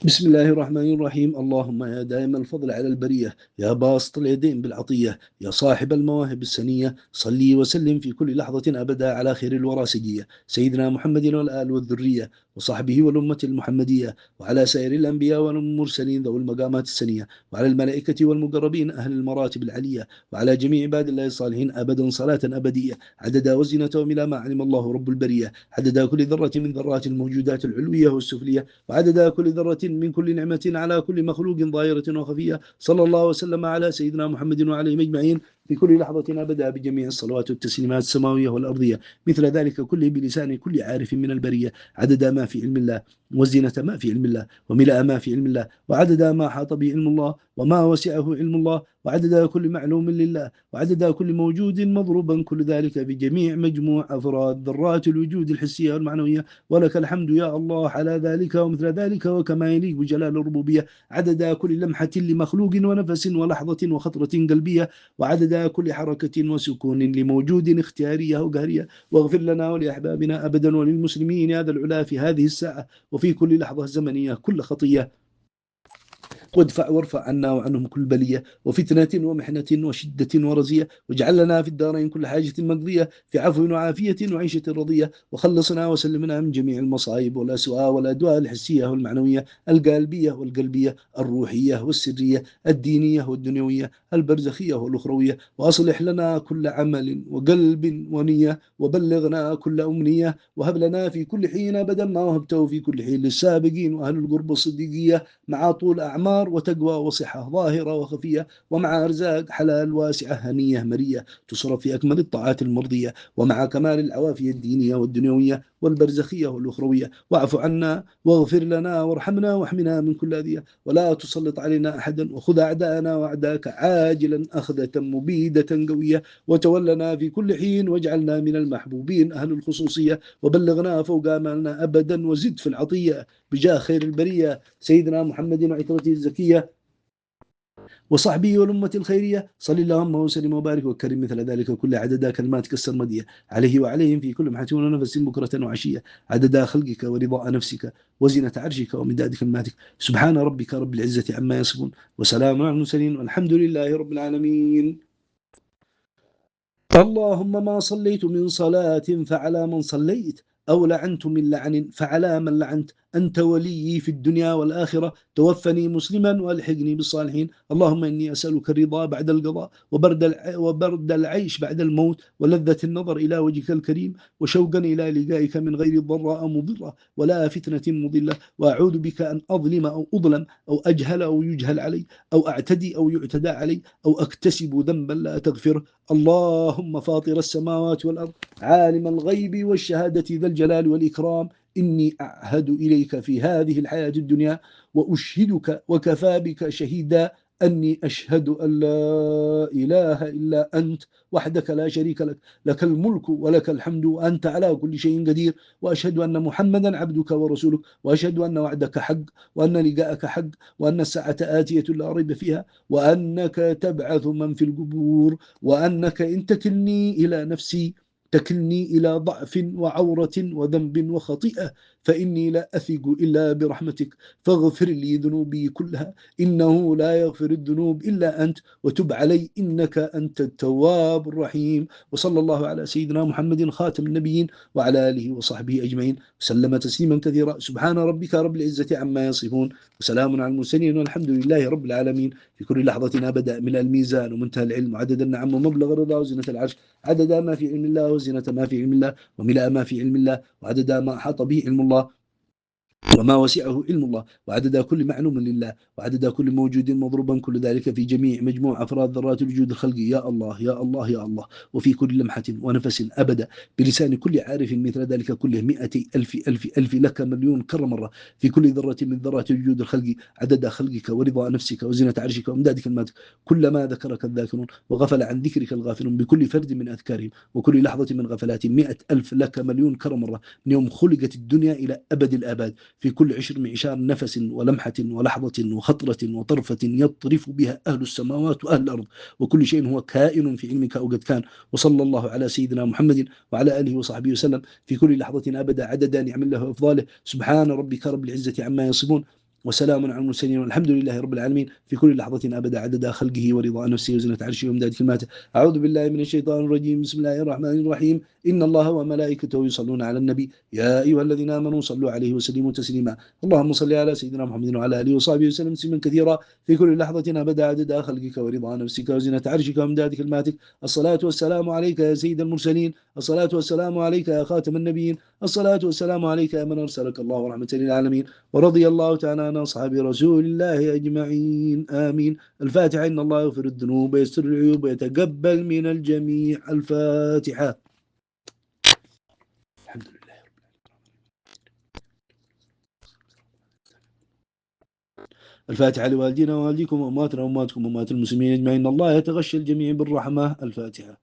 بسم الله الرحمن الرحيم. اللهم يا دائم الفضل على البرية، يا باسط اليدين بالعطية، يا صاحب المواهب السنية، صلي وسلم في كل لحظة أبدا على خير الورى سجية، سيدنا محمد والآل والذرية وصحبه والأمة المحمدية، وعلى سائر الأنبياء والمرسلين ذوي المقامات السنية، وعلى الملائكة والمقربين أهل المراتب العلية، وعلى جميع عباد الله الصالحين أبدا صلاة أبدية، عدد وزنة وملا ما علم الله رب البرية، عدد كل ذرة من ذرات الموجودات العلوية والسفلية، وعدد كل ذرة من كل نعمة على كل مخلوق ظاهرة وخفية. صلى الله وسلم على سيدنا محمد وعليهم أجمعين في كل لحظة أبدا بجميع الصلوات والتسليمات السماوية والأرضية، مثل ذلك كله بلسان كل عارف من البرية، عدد ما في علم الله، وزنة ما في علم الله، وملأ ما في علم الله، وعدد ما حاط به علم الله، وما وسعه علم الله، وعدد كل معلوم لله، وعدد كل موجود مضروبا، كل ذلك بجميع مجموع أفراد ذرات الوجود الحسية والمعنوية. ولك الحمد يا الله على ذلك ومثل ذلك، وكما يليق بجلال الربوبية، عدد كل لمحة لمخلوق ونفس ولحظة وخطرة قلبية، وعدد كل حركة وسكون لموجود اختيارية وقهرية. واغفر لنا ولأحبابنا أبدا وللمسلمين يا ذا العلا في هذه الساعة وفي كل لحظة زمنية كل خطية، وادفع وارفع عنا وعنهم كل بلية وفتنة ومحنة وشدة ورزية، واجعل لنا في الدارين كل حاجة مقضية في عفو وعافية وعيشة رضية، وخلصنا وسلمنا من جميع المصائب والأسواء والأدواء الحسية والمعنوية القلبية والقلبية الروحية والسرية الدينية والدنيوية البرزخية والأخروية، وأصلح لنا كل عمل وقلب ونية، وبلغنا كل أمنية، وهب لنا في كل حين أبدا ما وهبته في كل حين للسابقين وأهل القرب الصديقية، مع طول أعمار وتقوى وصحة ظاهرة وخفية، ومع أرزاق حلال واسعة هنية مرية تصرف في أكمل الطاعات المرضية، ومع كمال العوافية الدينية والدنيوية والبرزخية والأخروية. واعف عنا واغفر لنا وارحمنا واحمنا من كل أذية، ولا تسلط علينا أحدا، وخذ أعداءنا وأعداءك عاجلا أخذة مبيدة قوية، وتولنا في كل حين، واجعلنا من المحبوبين أهل الخصوصية، وبلغنا فوق آمالنا أبدا، وزد في العطية بجاه خير البرية سيدنا محمد وعترته الزكية وصحبه والأمة الخيرية. صل اللهم وسلم وبارك وكرم مثل ذلك كل عدد كلماتك السرمدية عليه وعليهم في كل محة ونفس بكرة وعشية، عدد خلقك ورضاء نفسك وزنة عرشك ومداد كلماتك. سبحان ربك رب العزة عما يصفون، وسلام على المرسلين، والحمد لله رب العالمين. اللهم ما صليت من صلاة فعلى من صليت، أو لعنت من لعن فعلى من لعنت، أنت وليي في الدنيا والآخرة، توفني مسلما والحقني بالصالحين. اللهم إني أسألك الرضا بعد القضاء، وبرد العيش بعد الموت، ولذة النظر إلى وجهك الكريم، وشوقا إلى لقائك من غير ضراء مضرة ولا فتنة مضلة. وأعوذ بك أن أظلم أو أظلم، أو أجهل أو يجهل علي، أو أعتدي أو يعتدى علي، أو أكتسب ذنبا لا تغفره. اللهم فاطر السماوات والأرض، عالم الغيب والشهادة ذا الجلال والإكرام، إني أعهد إليك في هذه الحياة الدنيا وأشهدك وكفى بك شهيدا أني أشهد أن لا إله إلا أنت وحدك لا شريك لك، لك الملك ولك الحمد وأنت على كل شيء قدير، وأشهد أن محمدا عبدك ورسولك، وأشهد أن وعدك حق، وأن لقاءك حق، وأن الساعة آتية لا ريب فيها، وأنك تبعث من في القبور، وأنك إن تكلني إلى نفسي تكلني إلى ضعف وعورة وذنب وخطيئة، فإني لا أثق إلا برحمتك، فاغفر لي ذنوبي كلها، إنه لا يغفر الذنوب إلا أنت، وتب علي إنك أنت التواب الرحيم. وصلى الله على سيدنا محمد خاتم النبيين وعلى آله وصحبه أجمعين وسلم تسليما كثيرا. سبحان ربك رب العزة عما يصفون، وسلام على المرسلين، والحمد لله رب العالمين. في كل لحظة أبدا من الميزان ومنتهى العلم، وعدد النعم ومبلغ الرضا وزنة العرش، عدد ما في علم الله وزنة ما في علم الله، وملأ ما في علم الله، وعدد ما أحاط به علم الله وما وسعه علم الله، وعدد كل معلوم لله، وعدد كل موجود مضروبا، كل ذلك في جميع مجموع أفراد ذرات الوجود الخلقي. يا الله يا الله يا الله. وفي كل لمحة ونفس أبدا، بلسان كل عارف مثل ذلك كله 200,000 لك مليون كرة مرة، في كل ذرة من ذرات الوجود الخلقي، عدد خلقك ورضا نفسك وزنة عرشك وامداد كلماتك، كلما ذكرك الذاكرون وغفل عن ذكرك الغافلون، بكل فرد من أذكارهم وكل لحظة من غفلاتهم 100,000 لك مليون كرة مرة، من يوم خلقت الدنيا إلى أبد الآباد، في كل عشر معشار نفس ولمحة ولحظة وخطرة وطرفة يطرف بها أهل السماوات وأهل الأرض، وكل شيء هو كائن في علمك أو قد كان. وصلى الله على سيدنا محمد وعلى آله وصحبه وسلم في كل لحظة أبدا، عدد نعم الله وأفضاله. سبحان ربك رب العزة عما يصفون، وسلام على المرسلين، والحمد لله رب العالمين. في كل لحظة أبدا، عدد خلقه ورضا نفسه وزنة عرشه وامداد كلماته. أعوذ بالله من الشيطان الرجيم. بسم الله الرحمن الرحيم. إن الله وملائكته يصلون على النبي، يا أيها الذين آمنوا صلوا عليه وسلموا تسليما. اللهم صل على سيدنا محمد وعلى آله وصحبه وسلم تسليما كثيرا. في كل لحظة أبدا، عدد خلقك ورضا نفسك وزنة عرشك وامداد كلماتك. الصلاة والسلام عليك يا سيد المرسلين، الصلاة والسلام عليك يا خاتم النبيين، الصلاة والسلام عليك يا من أرسلك الله رحمة للعالمين. ورضي الله تعالى عن أصحاب رسول الله أجمعين، آمين. الفاتحة. إن الله يغفر الذنوب ويستر العيوب ويتقبل من الجميع. الفاتحة. الحمد لله. الفاتحة لوالدينا ووالديكم وأمواتنا وأمواتكم وأموات المسلمين أجمعين. الله يتغشى الجميع بالرحمة. الفاتحة.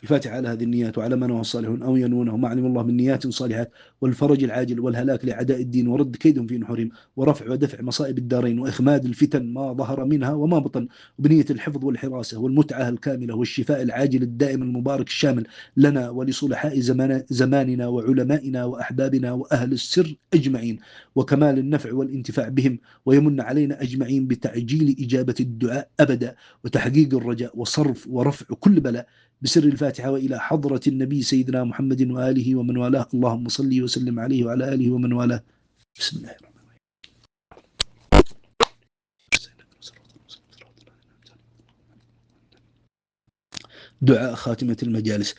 الفاتحة على هذه النيات وعلى من هو الصالحون أو ينونه ما علم الله من نيات صالحات، والفرج العاجل والهلاك لأعداء الدين، ورد كيدهم في نحورهم، ورفع ودفع مصائب الدارين، وإخماد الفتن ما ظهر منها وما بطن، وبنية الحفظ والحراسة والمتعة الكاملة والشفاء العاجل الدائم المبارك الشامل لنا ولصلحاء زماننا وعلمائنا وأحبابنا وأهل السر أجمعين، وكمال النفع والانتفاع بهم، ويمن علينا أجمعين بتعجيل إجابة الدعاء أبدا، وتحقيق الرجاء وصرف ورفع كل بلاء، بسر الفاتحة وإلى حضرة النبي سيدنا محمد وآله ومن والاه. اللهم صل وسلم عليه وعلى آله ومن والاه. بسم الله الرحمن الرحيم. دعاء خاتمة المجالس.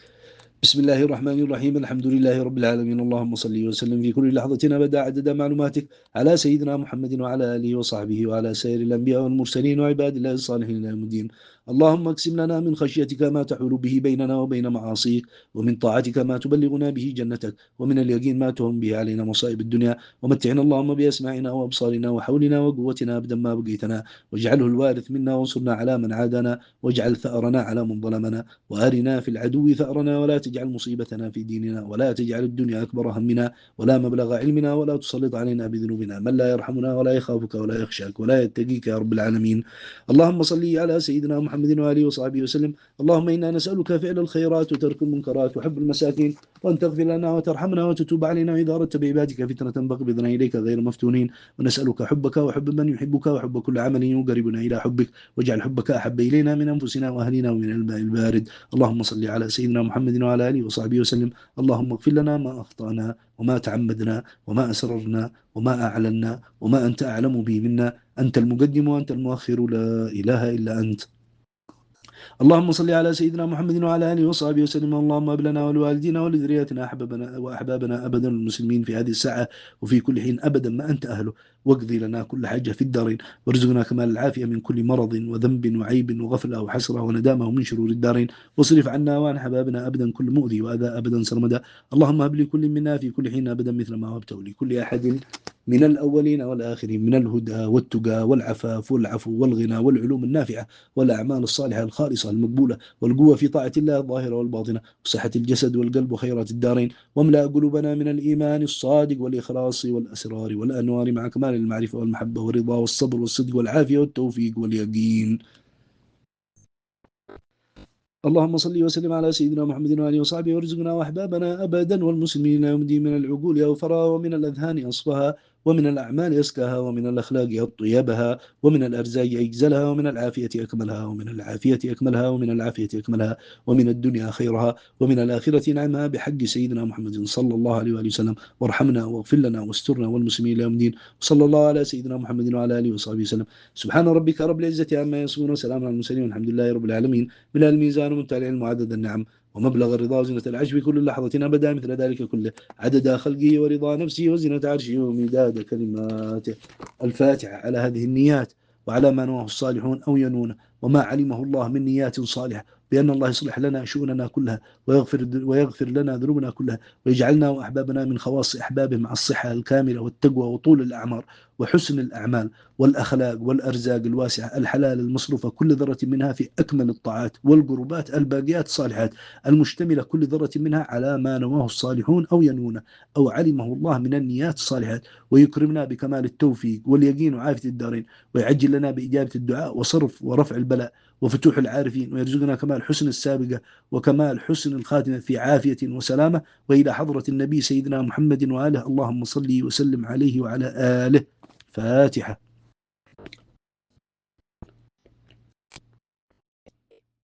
بسم الله الرحمن الرحيم. الحمد لله رب العالمين. اللهم صل وسلم في كل لحظة أبدا عدد معلوماتك على سيدنا محمد وعلى آله وصحبه وعلى سائر الأنبياء والمرسلين وعباد الله الصالحين إلى يوم الدين. اللهم اقسم لنا من خشيتك ما تحول به بيننا وبين معاصيك، ومن طاعتك ما تبلغنا به جنتك، ومن اليقين ما تهم به علينا مصائب الدنيا، ومتعنا اللهم بأسماعنا وأبصارنا وحولنا وقوتنا أبدا ما بقيتنا، واجعله الوارث منا وانصرنا على من عادانا، واجعل ثأرنا على من ظلمنا، وأرنا في العدو ثأرنا ولا تجعل تجعل مصيبتنا في ديننا ولا تجعل الدنيا أكبر همنا ولا مبلغ علمنا ولا تسلط علينا بذنوبنا من لا يرحمنا ولا يخافك ولا يخشاك ولا يتقيك يا رب العالمين. اللهم صل على سيدنا محمد وآله وصحبه وسلم. اللهم إنا نسألك فعل الخيرات وترك المنكرات وحب المساكين، وأن تغفر لنا وترحمنا وتتوب علينا إذا أردت بعبادك فتنة فاقبضنا إليك غير مفتونين. ونسألك حبك وحب من يحبك وحب كل عمل يقربنا إلى حبك، واجعل حبك أحب إلينا من أنفسنا وأهلنا ومن الماء البارد. اللهم صل على سيدنا محمد وعلى آله وصحبه وسلم. اللهم اغفر لنا ما أخطأنا وما تعمدنا وما أسررنا وما أعلنا وما أنت أعلم به منا، أنت المقدم وأنت المؤخر، لا إله إلا أنت. اللهم صل على سيدنا محمد وعلى آله وصحبه وسلم. اللهم هب لنا ولوالدينا ولذريتنا وأحبابنا أبدا المسلمين في هذه الساعة وفي كل حين أبدا ما أنت أهله، واقضي لنا كل حاجة في الدارين، وارزقنا كمال العافية من كل مرض وذنب وعيب وغفلة وحسرة وندامة ومن شرور الدارين، واصرف عنا وعن حبابنا أبدا كل مؤذي وأذى أبدا سرمدا. اللهم هب لكل منا في كل حين أبدا مثل ما وهبته لكل أحد من الأولين والآخرين من الهدى والتقى والعفاف والعفو والغنى والعلوم النافعة والأعمال الصالحة الخالصة المقبولة، والقوة في طاعة الله الظاهرة والباطنة، وصحة الجسد والقلب وخيرات الدارين، واملأ قلوبنا من الإيمان الصادق والإخلاص والأسرار والأنوار مع كمال المعرفة والمحبة والرضا والصبر والصدق والعافية والتوفيق واليقين. اللهم صل وسلم على سيدنا محمد وآله وصحبه، وارزقنا وأحبابنا أبدا والمسلمين يوم الدين من العقول أوفرها ومن الأذهان أصفها ومن الأعمال أزكاها ومن الأخلاق أطيبها ومن الأرزاق أجزلها ومن العافية أكملها ومن العافية أكملها ومن العافية أكملها ومن الدنيا خيرها ومن الآخرة نعمها بحق سيدنا محمد صلى الله عليه وآله وسلم. وارحمنا واغفر لنا واسترنا والمسلمين يوم الدين. صلى الله على سيدنا محمد وعلى آله وصحبه وسلم. سبحان ربك رب العزة عما يصفون وسلام على المرسلين والحمد لله رب العالمين. من الميزان ومنتهى العلم وعدد النعم ومبلغ الرضا وزنة العرش في كل لحظة أبدا مثل ذلك كله، عدد خلقه ورضا نفسه وزنة عرشه ومداد كلماته. الفاتحة على هذه النيات وعلى ما نواه الصالحون أو ينونه وما علمه الله من نيات صالحة، بأن الله يصلح لنا شؤوننا كلها ويغفر لنا ذنوبنا كلها، ويجعلنا وأحبابنا من خواص أحبابه مع الصحة الكاملة والتقوى وطول الأعمار وحسن الأعمال والأخلاق والأرزاق الواسعة الحلال المصروفة كل ذرة منها في أكمل الطاعات والقربات الباقيات الصالحات المشتملة كل ذرة منها على ما نواه الصالحون أو ينونه أو علمه الله من النيات الصالحات، ويكرمنا بكمال التوفيق واليقين وعافية الدارين، ويعجل لنا بإجابة الدعاء وصرف ورفع البلاء وفتوح العارفين، ويرزقنا كمال حسن السابقة وكمال حسن الخاتمة في عافية وسلامة، وإلى حضرة النبي سيدنا محمد وآله اللهم صل وسلم عليه وعلى آله. فاتحة.